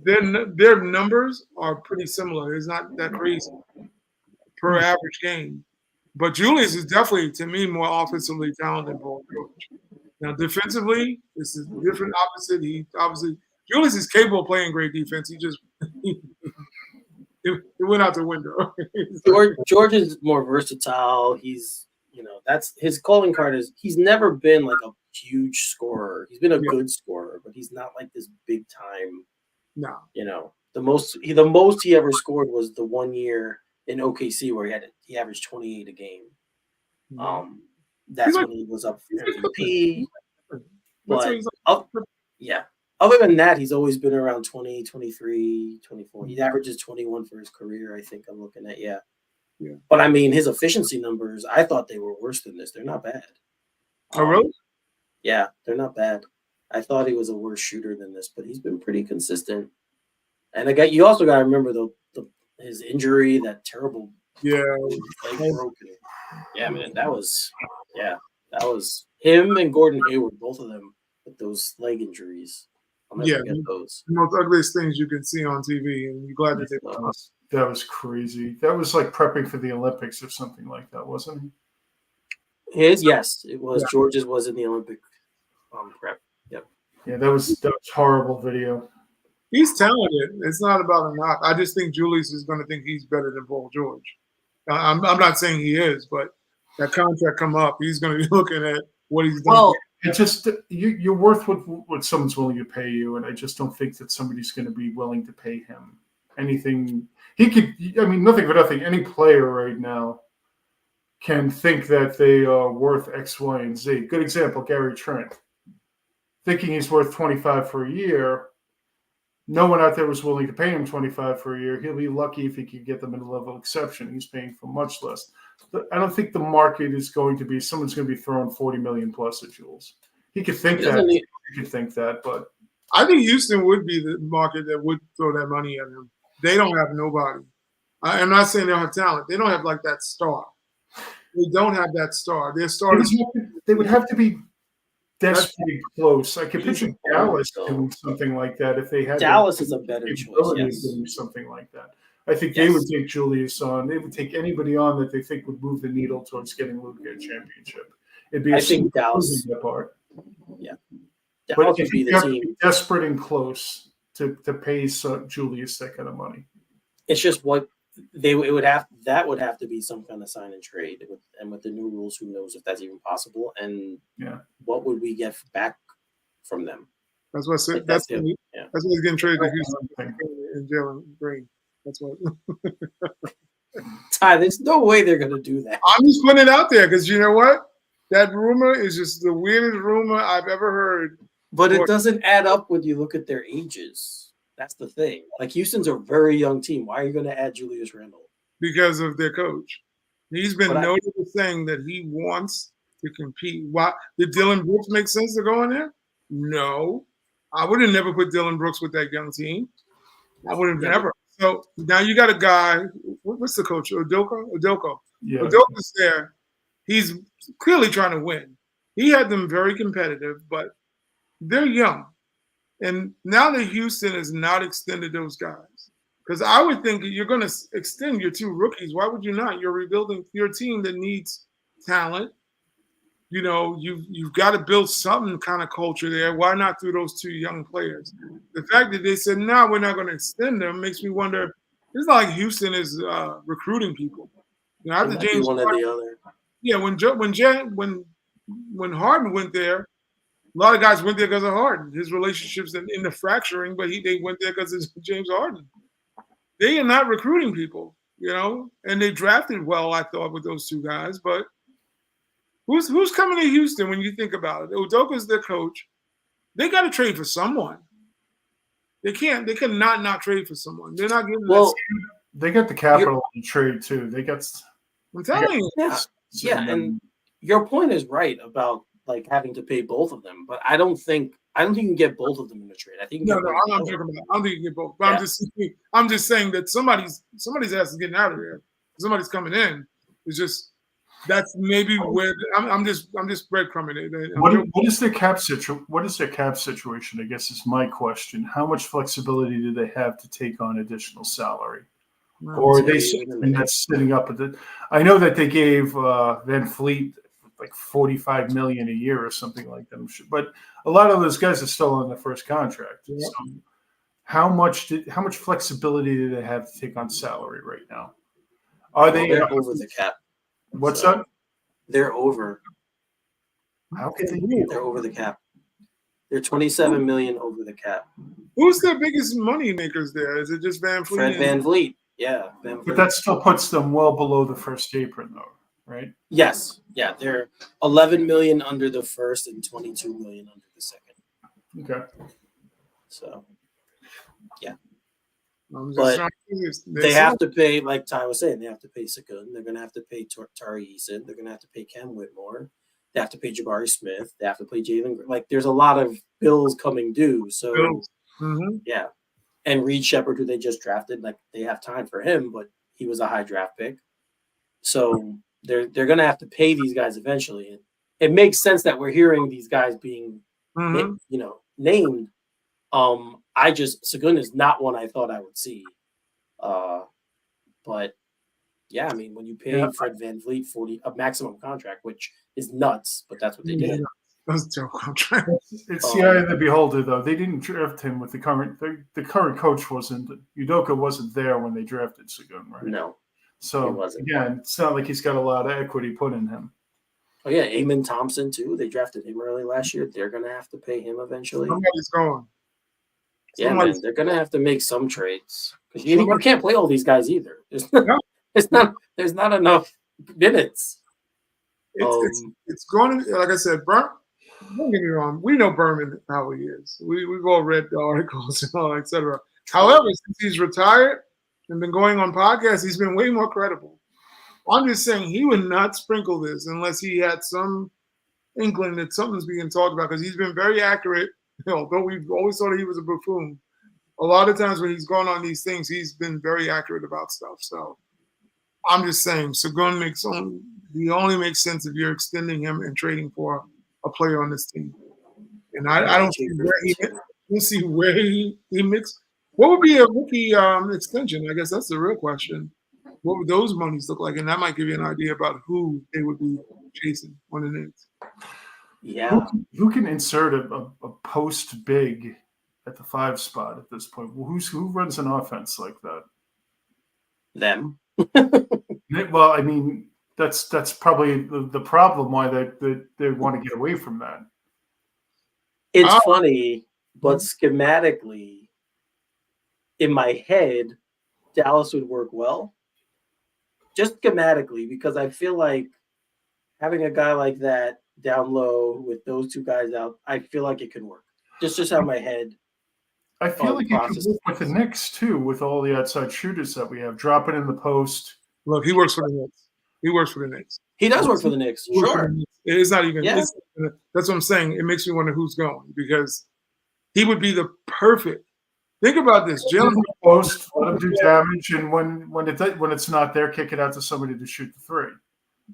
Their numbers are pretty similar. It's not that crazy per average game. But Julius is definitely, to me, more offensively talented than Paul George. Now, defensively, this is different opposite. Julius is capable of playing great defense. He just it went out the window. George is more versatile. He's, that's his calling card is he's never been like a huge scorer. He's been a good scorer, but he's not like this big time. No. The most he ever scored was the 1 year in OKC where he averaged 28 a game. That's when he was up for MVP. But other than that, he's always been around 20, 23, 24. He averages 21 for his career, I think I'm looking at. Yeah. But I mean, his efficiency numbers, I thought they were worse than this. They're not bad. Oh, really? Yeah, they're not bad. I thought he was a worse shooter than this, but he's been pretty consistent. And you also got to remember his injury, that terrible leg broken. Yeah, man, that was him and Gordon Hayward, both of them with those leg injuries. I'll never forget those. The most ugliest things you can see on TV, and you're glad that they were. That was crazy. That was like prepping for the Olympics or something like that, wasn't it? Yes, it was. Yeah. George's was in the Olympic prep. Yep. Yeah, that was horrible video. He's talented. It's not about a knock. I just think Julius is going to think he's better than Paul George. I'm not saying he is, but that contract come up, he's going to be looking at what he's done. Well, it's just you're worth what someone's willing to pay you, and I just don't think that somebody's going to be willing to pay him anything. He could. I mean, nothing but nothing. Any player right now can think that they are worth X, Y, and Z. Good example, Gary Trent. Thinking he's worth 25 for a year. No one out there was willing to pay him 25 for a year. He'll be lucky if he could get them in a level exception. He's paying for much less. I don't think the market is going to be someone's going to be throwing 40 million plus at Jules. He could think that. He could think that, but I think Houston would be the market that would throw that money at him. They don't have nobody. I'm not saying they don't have talent. They don't have like that star. They don't have that star. Their star they would have to be desperately close. I could picture Dallas doing something like that if they had. Dallas is a better choice. Yes. Doing something like that. I think they would take Julius on. They would take anybody on that they think would move the needle towards getting Luka a championship. It'd be Dallas part. Yeah, Dallas but you have to be desperate and close to pay Julius that kind of money. It's just what would have to be some kind of sign and trade, with the new rules, who knows if that's even possible, and what would we get back from them? That's what I said. That's what he's getting traded to Houston and Jalen Green. That's what. Ty, there's no way they're going to do that. I'm just putting it out there because you know what? That rumor is just the weirdest rumor I've ever heard. But it doesn't add up when you look at their ages. That's the thing. Like, Houston's a very young team. Why are you going to add Julius Randle? Because of their coach. He's been noted as saying that he wants to compete. Why did Dylan Brooks make sense to go in there? No. I would have never put Dylan Brooks with that young team. I would have never. So now you got a guy. What's the coach? Udoka. Yeah. Udoka's there. He's clearly trying to win. He had them very competitive, but they're young. And now that Houston has not extended those guys, because I would think you're going to extend your two rookies. Why would you not? You're rebuilding your team that needs talent. You know, you've got to build some kind of culture there. Why not through those two young players? The fact that they said, no, we're not going to extend them makes me wonder. It's not like Houston is recruiting people. You know, after James one Harden, or the other. Yeah, when Harden went there, a lot of guys went there because of Harden. His relationships in the fracturing, but they went there because of James Harden. They are not recruiting people, you know, and they drafted well, I thought, with those two guys. But who's coming to Houston when you think about it? Udoka's their coach. They got to trade for someone. They can't. They cannot not trade for someone. They're not getting. Well, They got the capital to trade too. They got. I'm telling you. yeah, and your point is right about like having to pay both of them, but I don't think you can get both of them in a trade. I think No, I'm not talking about. I don't think you can get both. But Yeah. I'm just saying that somebody's ass is getting out of there. Somebody's coming in. It's just that's maybe where I'm just breadcrumbing it. What is their cap situation? What is their cap situation? I guess is my question. How much flexibility do they have to take on additional salary? Or are they something that's sitting up at the? I know that they gave Van Fleet like $45 million a year or something like that. But a lot of those guys are still on their first contract. Yeah. So how much flexibility do they have to take on salary right now? They're over the cap? What's that? They're over. How can they be? They're over the cap. They're $27 million over the cap. Who's their biggest money makers there? Is it just Van Fleet? Fred Van Vliet. Yeah, Van Vliet. But that still puts them well below the first apron, though, right? Yes. Yeah, they're $11 million under the first and $22 million under the second. Okay. So, yeah. But they have to pay, like Ty was saying, they have to pay Sakun. They're going to have to pay Tari Eason. They're going to have to pay Cam Whitmore. They have to pay Jabari Smith. They have to pay Jalen. Like, there's a lot of bills coming due. So, yeah. And Reed Shepard, who they just drafted, like they have time for him, but he was a high draft pick. So they're going to have to pay these guys eventually. And it makes sense that we're hearing these guys being, named. Sagun is not one I thought I would see. But yeah, I mean, when you pay Fred Van Vliet a maximum contract, which is nuts, but that's what they did. That's a terrible contract. It's the eye of the beholder, though. They didn't draft him with the current coach wasn't Udoka wasn't there when they drafted Sagun, right? No. So again, it's not like he's got a lot of equity put in him. Oh yeah, Amon Thompson too. They drafted him early last year. They're gonna have to pay him eventually. Somebody's going. Yeah, man, they're gonna have to make some trades because you can't play all these guys either. There's not enough minutes. It's going to, like I said, don't get me wrong. We know Berman how he is. We've all read the articles and all, etc. However, since he's retired and been going on podcasts, he's been way more credible. I'm just saying he would not sprinkle this unless he had some inkling that something's being talked about because he's been very accurate. Although we've always thought he was a buffoon, a lot of times when he's gone on these things, he's been very accurate about stuff. So I'm just saying, Sagun only makes sense if you're extending him and trading for a player on this team. And I don't see where he mixed. What would be a rookie extension? I guess that's the real question. What would those monies look like? And that might give you an idea about who they would be chasing on the Knicks. Yeah. Who can insert a post big at the 5 spot at this point? Who runs an offense like that? Them. Well, I mean, that's probably the problem why they want to get away from that. It's funny, but schematically, in my head, Dallas would work well. Just schematically, because I feel like having a guy like that down low with those two guys out, I feel like it could work. Just how my head. I feel like it could work with the Knicks too, with all the outside shooters that we have. Drop it in the post. Look, he works for the Knicks. He works for the Knicks. He does work for the Knicks. Sure. It's not even. Yeah. That's what I'm saying. It makes me wonder who's going because he would be the perfect. Think about this, Jalen. Post, let him do damage, and when it's not there, kick it out to somebody to shoot the 3.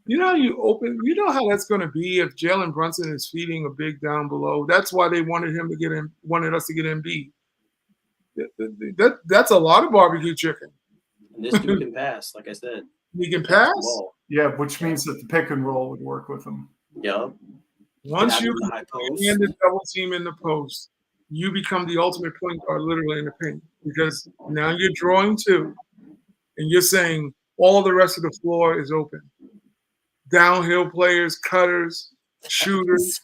You know how that's going to be if Jalen Brunson is feeding a big down below. That's why they wanted us to get Embiid. That's a lot of barbecue chicken. And this dude can pass, like I said. He can pass? Yeah, which means that the pick and roll would work with him. Yep. Once you end the double team in the post, you become the ultimate point guard literally in the paint because now you're drawing 2 and you're saying all the rest of the floor is open. Downhill players, cutters, shooters.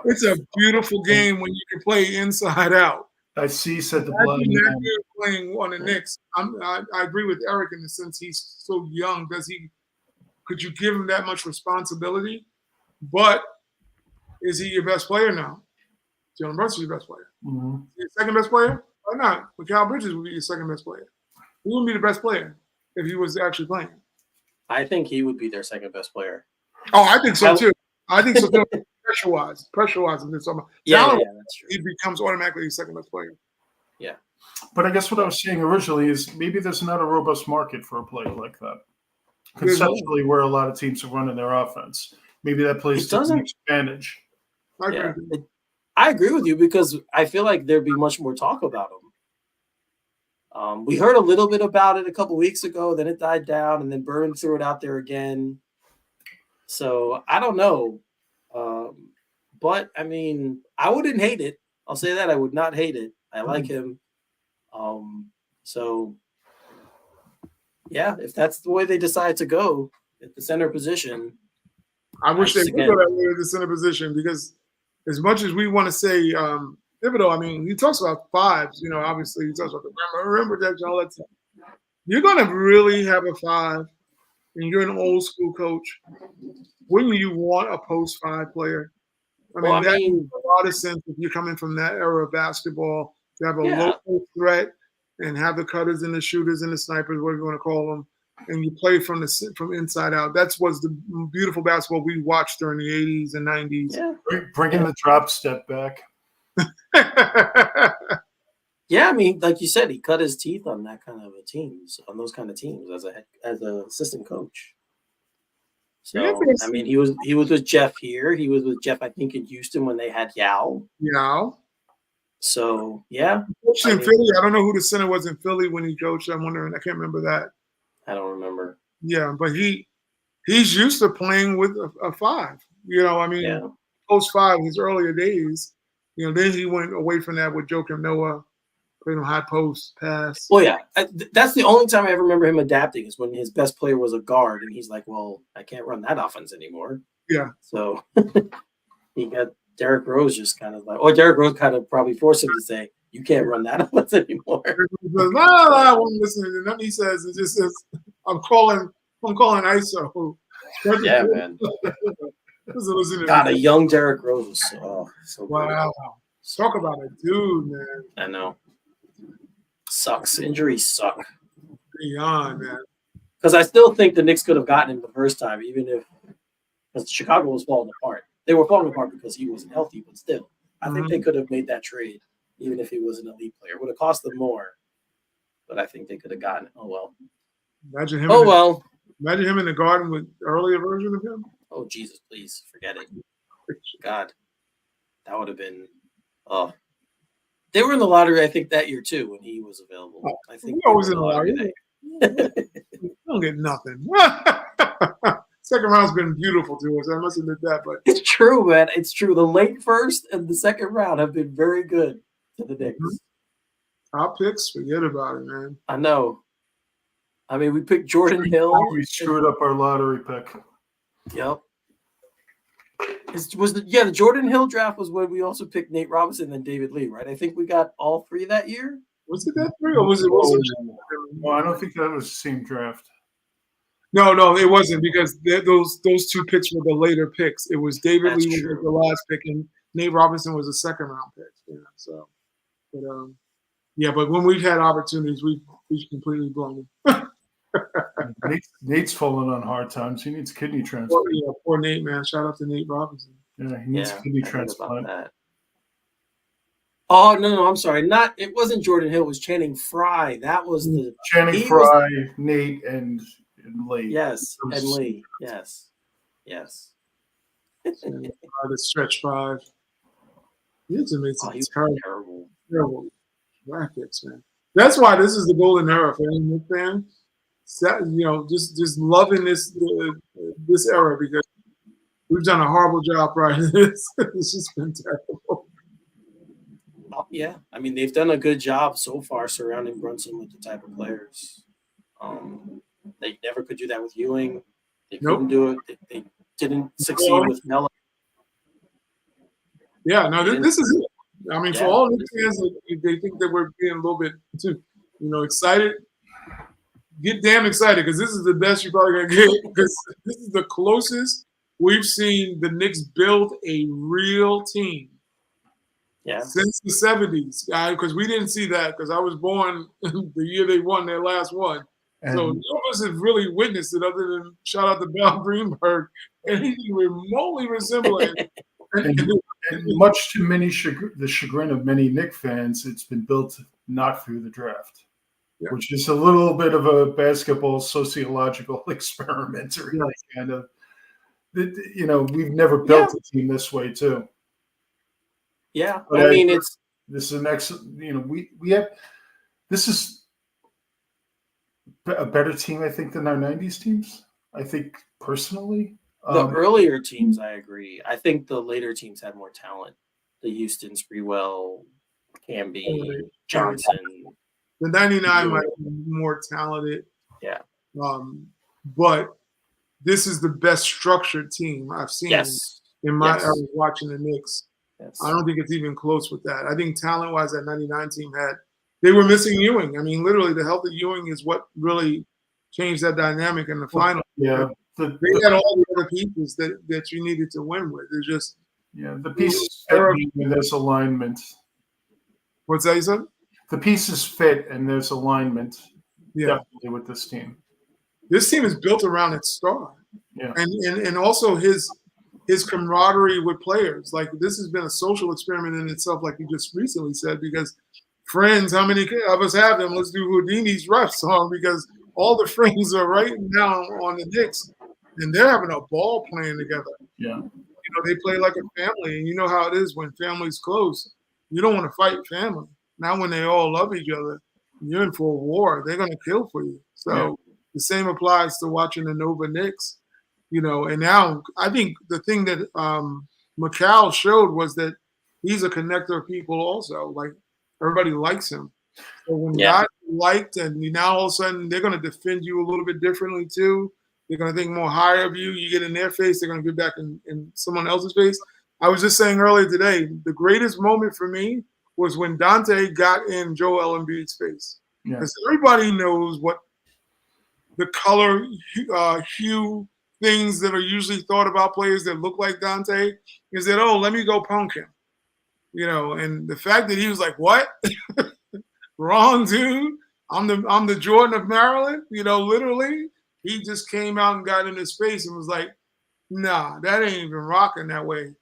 It's a beautiful game when you can play inside out. I see, said the blood. You're playing on the Knicks. I agree with Eric in the sense he's so young. Could you give him that much responsibility? But is he your best player now? Jalen Brunson's your best player. Mm-hmm. Is he your second best player? Why not? Mikal Bridges would be your second best player. He wouldn't be the best player if he was actually playing. I think he would be their second best player. Oh, I think so too. I think so too. Pressure-wise, if it's talking about talent, that's true. he becomes automatically the second best player. Yeah. But I guess what I was saying originally is maybe there's not a robust market for a player like that. Conceptually, where a lot of teams are running their offense, maybe that plays to the advantage. I agree with you because I feel like there'd be much more talk about him. We heard a little bit about it a couple weeks ago, then it died down, and then Burn threw it out there again. So I don't know. But I mean, I wouldn't hate it. I'll say that I would not hate it. I like him. So yeah, if that's the way they decide to go at the center position, I wish they would go that way at the center position because as much as we want to say Thibodeau, I mean, he talks about fives. You know, obviously he talks about the rim protection, all that stuff. You're going to really have a five, and you're an old school coach. Wouldn't you want a post five player? I mean, that makes a lot of sense if you're coming from that era of basketball to have a local threat and have the cutters and the shooters and the snipers, whatever you want to call them, and you play from inside out. That's what's the beautiful basketball we watched during the 80s and 90s. Yeah. Bringing the drop step back. Yeah, I mean, like you said, he cut his teeth on that kind of a teams, on those kind of teams as an assistant coach. So I mean, he was with Jeff here. He was with Jeff, I think, in Houston when they had Yao. So yeah, coached in Philly. I don't know who the center was in Philly when he coached. I'm wondering. I can't remember that. I don't remember. Yeah, but he's used to playing with a five. You know, I mean, post five, his earlier days. You know, then he went away from that with Joakim Noah, playing on high post pass. Well, yeah, that's the only time I ever remember him adapting is when his best player was a guard, and he's like, "Well, I can't run that offense anymore." Yeah. So he got Derrick Rose just kind of like, or Derrick Rose kind of probably forced him to say, "You can't run that offense anymore." No, I won't listen to nothing he says. It just says, "I'm calling ISO." Yeah, man. God, a young Derrick Rose. Oh, so wow. Good. Talk about a dude, man. I know. Sucks. Injuries suck. Beyond, man. Because I still think the Knicks could have gotten him the first time, even if because Chicago was falling apart. They were falling apart because he wasn't healthy, but still, I think they could have made that trade, even if he was an elite player. It would have cost them more, but I think they could have gotten it. Oh well. Imagine him. Imagine him in the Garden with earlier version of him. Oh Jesus, please forget it. God, that would have been. Oh, they were in the lottery, I think, that year too when he was available. I think he was in the lottery. Don't get nothing. Second round's been beautiful to us. I must admit that, but it's true, man. It's true. The late first and the second round have been very good to the Knicks. Top picks, forget about it, man. I know. I mean, we picked Jordan Hill. We screwed up our lottery pick. Yep. The Jordan Hill draft was when we also picked Nate Robinson and David Lee, right? I think we got all three that year. Was it that three, or was it? Well, I don't think that was the same draft. No, it wasn't because those two picks were the later picks. It was David Lee was the last pick, and Nate Robinson was a second round pick. Yeah, so, but when we've had opportunities, we've completely blown them. Nate's fallen on hard times. He needs kidney transplant. Poor Nate, man. Shout out to Nate Robinson. Yeah, he needs kidney transplant. Oh no, I'm sorry. It wasn't Jordan Hill. It was Channing Frye. That was the Channing Frye, Nate, and Lee. Yes, and Lee. Yes. The stretch five. It's amazing. Terrible graphics, man. That's why this is the golden era for any Knicks fan. Just loving this era because we've done a horrible job prior to this. It's just been terrible. Yeah, I mean they've done a good job so far surrounding Brunson with the type of players. They never could do that with Ewing. They couldn't do it. They didn't succeed with Melo. Yeah, no, this is it. I mean, for all Knicks fans, they think that we're being a little bit too, excited. Get damn excited because this is the best you're probably gonna get because this is the closest we've seen the Knicks build a real team Yeah. since the 70s, because we didn't see that because I was born the year they won their last one. So none And, of us have really witnessed it other than shout out to Bell Greenberg, anything remotely resembling. and, and much to the chagrin of many Knicks fans, it's been built not through the draft, Yeah. which is a little bit of a basketball sociological experiment, really, kind of. We've never built a team this way, too. Yeah, But I mean, it's this is an excellent. We have this is a better team, I think, than our '90s teams. I think personally, the earlier teams. I agree. I think the later teams had more talent. The Houston, Sprewell, Camby, Johnson. The 99 might be more talented. Yeah. But this is the best structured team I've seen in my era watching the Knicks. Yes. I don't think it's even close with that. I think talent-wise, that 99 team they were missing Ewing. I mean, literally, the health of Ewing is what really changed that dynamic in the final. Yeah. They had all the other pieces that you needed to win with. It's just the pieces fit in this alignment. What's that you said? The pieces fit and there's alignment. Yeah. Definitely with this team. This team is built around its star. Yeah. And also his camaraderie with players. Like, this has been a social experiment in itself, like you just recently said, because friends, how many of us have them? Let's do Houdini's rap song, because all the friends are right now on the Knicks, and they're having a ball playing together. Yeah. They play like a family, and you know how it is when families close. You don't want to fight family. Now when they all love each other, you're in for a war. They're going to kill for you. So the same applies to watching the Nova Knicks. And now I think the thing that Mikal showed was that he's a connector of people also. Like, everybody likes him. So when guys are liked, and now all of a sudden they're going to defend you a little bit differently too. They're going to think more higher of you. You get in their face, they're going to get back in someone else's face. I was just saying earlier today, the greatest moment for me was when Dante got in Joel Embiid's face. Because everybody knows what the color, hue, things that are usually thought about players that look like Dante is that, let me go punk him. And the fact that he was like, what? Wrong, dude. I'm the Jordan of Maryland. Literally, he just came out and got in his face and was like, nah, that ain't even rocking that way.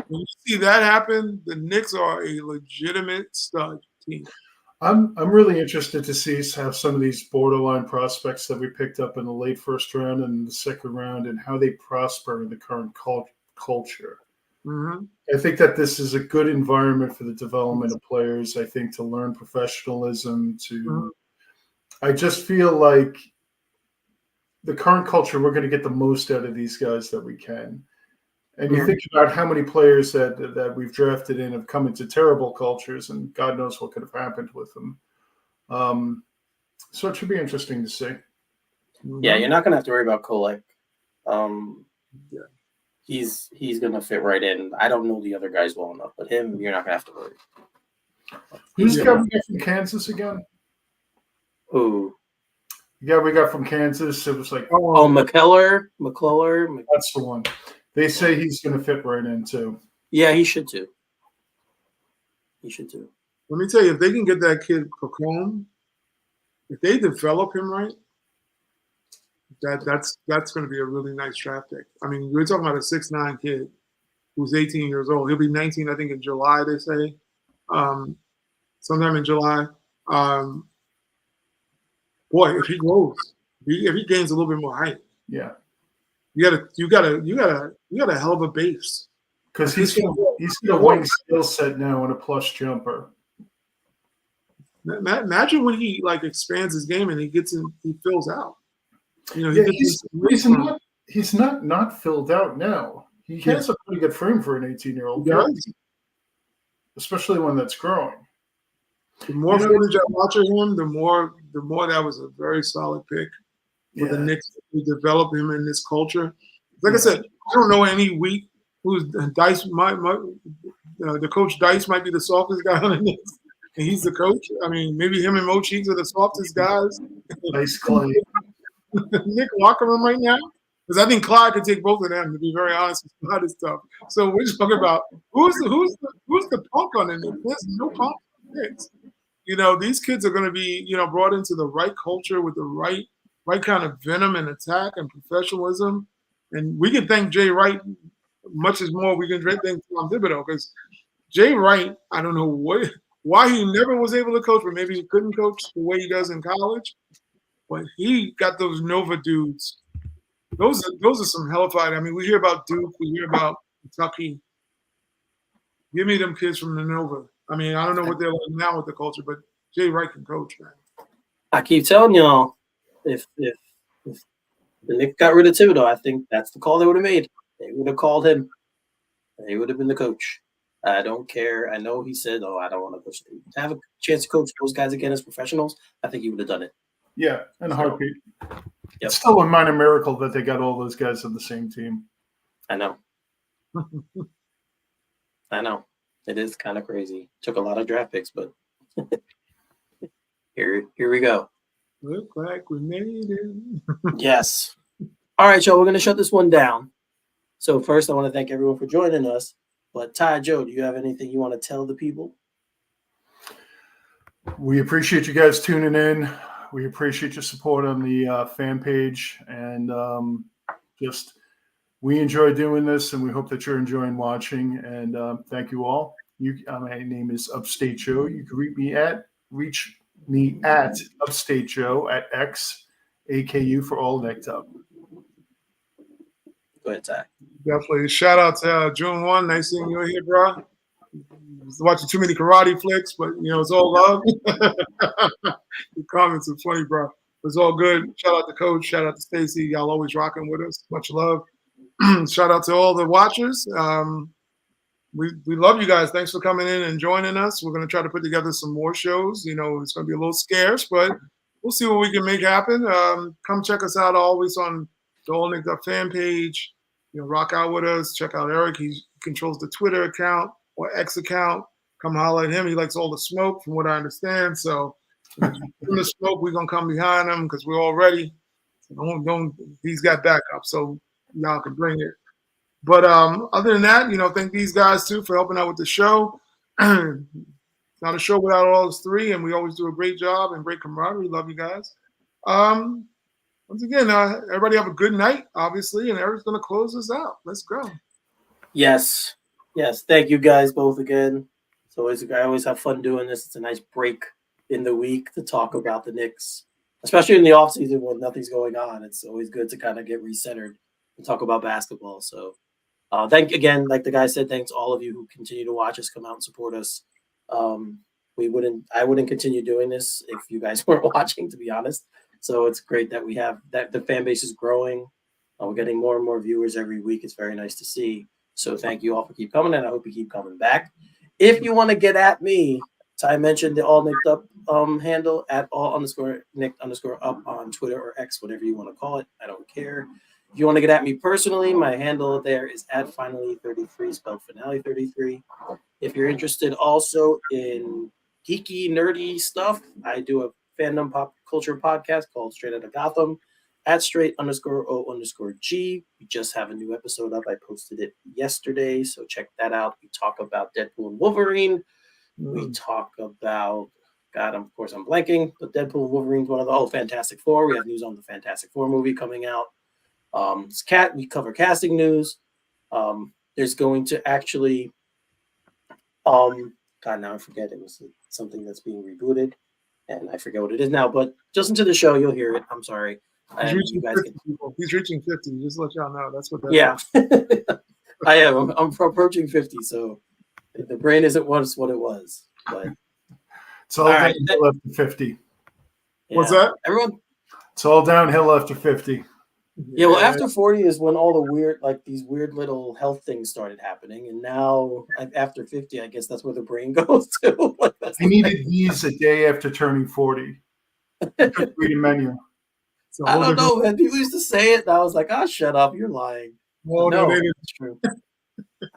When you see that happen, the Knicks are a legitimate stud team. I'm really interested to see how some of these borderline prospects that we picked up in the late first round and the second round and how they prosper in the current culture. Mm-hmm. I think that this is a good environment for the development of players. I think to learn professionalism. I just feel like the current culture, we're going to get the most out of these guys that we can. And you think about how many players that we've drafted in have come into terrible cultures, and God knows what could have happened with them. So it should be interesting to see. Yeah, you're not going to have to worry about Kolek. He's going to fit right in. I don't know the other guys well enough, but him, you're not going to have to worry. Who's coming from Kansas again? Who? Yeah, we got from Kansas. It was like McCullough. That's the one. They say he's going to fit right in too. Yeah, he should too. Let me tell you, if they can get that kid Pacone, if they develop him right, that's going to be a really nice draft pick. I mean, we're talking about a 6'9" kid who's 18 years old. He'll be 19, I think, in July. They say, sometime in July. Boy, if he grows, if he gains a little bit more height, you got a hell of a base. Because he's got a wing skill set now and a plus jumper. Imagine when he expands his game and he fills out. He's not filled out now. He has a pretty good frame for an 18-year-old, especially one that's growing. The more footage I watch of him, the more that was a very solid pick for the Knicks to develop him in this culture. Like I said, I don't know any week who's Dice. The coach Dice might be the softest guy on the Knicks, and he's the coach. I mean, maybe him and Mo Cheeks are the softest guys. Nice Clay. Nick locker room right now. Because I think Clyde could take both of them. To be very honest, with Clyde is tough. So we're just talking about who's the punk on it. There's no punk on the Knicks. These kids are going to be brought into the right culture with the right kind of venom and attack and professionalism. And we can thank Jay Wright much as more we can thank Tom Thibodeau, because Jay Wright, I don't know why he never was able to coach, but maybe he couldn't coach the way he does in college. But he got those Nova dudes. Those are some hellified. I mean, we hear about Duke, we hear about Kentucky. Give me them kids from the Nova. I mean, I don't know what they're like now with the culture, but Jay Wright can coach, man. I keep telling y'all, if the Knicks got rid of Thibodeau, I think that's the call they would have made. They would have called him. He would have been the coach. I don't care. I know he said, "Oh, I don't want to coach." To have a chance to coach those guys again as professionals, I think he would have done it. Yeah, in a heartbeat. Yep. It's still a minor miracle that they got all those guys on the same team. I know. I know. It is kind of crazy. Took a lot of draft picks, but here we go. Look like we made it. Yes. All right, y'all. We're going to shut this one down. So first, I want to thank everyone for joining us. But Ty, Joe, do you have anything you want to tell the people? We appreciate you guys tuning in. We appreciate your support on the fan page, and we enjoy doing this, and we hope that you're enjoying watching. And thank you all. My name is Upstate Joe. You can reach me at Upstate Joe at X, AKU for all Knicked Up. Go ahead, Ty. Definitely. Shout out to June 1. Nice seeing you here, bro. I was watching too many karate flicks, but it's all love. The comments are funny, bro. It's all good. Shout out to Coach. Shout out to Stacy. Y'all always rocking with us. Much love. Shout out to all the watchers. We love you guys. Thanks for coming in and joining us. We're going to try to put together some more shows. It's going to be a little scarce, but we'll see what we can make happen. Come check us out always on the All Knicked Up fan page. Rock out with us. Check out Eric. He controls the Twitter account or X account. Come holler at him. He likes all the smoke, from what I understand. So from the smoke, we're gonna come behind him because we're all ready. So don't. He's got backup, so y'all can bring it. But other than that, thank these guys too for helping out with the show. It's not a show without all us three, and we always do a great job and great camaraderie. Love you guys. Once again, everybody have a good night, obviously, and Eric's going to close us out. Let's go. Yes. Thank you guys both again. I always have fun doing this. It's a nice break in the week to talk about the Knicks, especially in the offseason when nothing's going on. It's always good to kind of get recentered and talk about basketball. So thank again, like the guy said, thanks all of you who continue to watch us, come out and support us. I wouldn't continue doing this if you guys weren't watching, to be honest. So it's great that we have that the fan base is growing. We're getting more and more viewers every week. It's very nice to see. So thank you all for keep coming, and I hope you keep coming back. If you want to get at me, Ty mentioned the All Knicked Up handle at all_Knicked_up on Twitter or X, whatever you want to call it. I don't care. If you want to get at me personally, my handle there is at finally33, spelled finale33. If you're interested also in geeky, nerdy stuff, I do a fandom pop culture podcast called Straight Outta Gotham at straight_O_G. We just have a new episode up. I posted it yesterday, so check that out. We talk about Deadpool and Wolverine. We talk about, I'm blanking, but Deadpool and Wolverine's one of the, Fantastic Four. We have news on the Fantastic Four movie coming out. We cover casting news. There's going to actually, now I forget. It was something that's being rebooted. And I forget what it is now, but just into the show, you'll hear it. I'm sorry. He's reaching 50. Just to let y'all know. That's what that is. I am. I'm approaching 50, so the brain isn't what it was. But it's all downhill after 50. Yeah. What's that? Everyone? It's all downhill after 50. Yeah, well, after 40 is when all the these weird little health things started happening. And now, after 50, I guess that's where the brain goes to. I needed these a day after turning 40. I couldn't read a menu. I don't know, man. People used to say it, and I was like, shut up. You're lying. Well, no, it's true.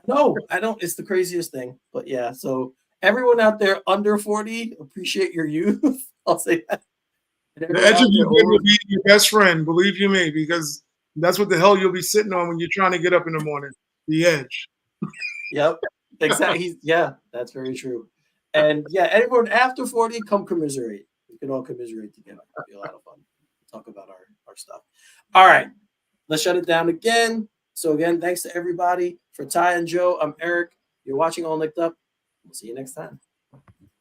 No, I don't. It's the craziest thing. But yeah, so everyone out there under 40, appreciate your youth. I'll say that. The edge of your will be your best friend, believe you me, because That's what the hell you'll be sitting on when you're trying to get up in the morning. The edge. Yep, exactly. Yeah, that's very true. And yeah, anyone after 40, come commiserate. We can all commiserate together. It'll be a lot of fun. Talk about our stuff. All right, let's shut it down again. So again, thanks to everybody. For Ty and Joe, I'm Eric. You're watching All Nicked Up. We'll see you next time.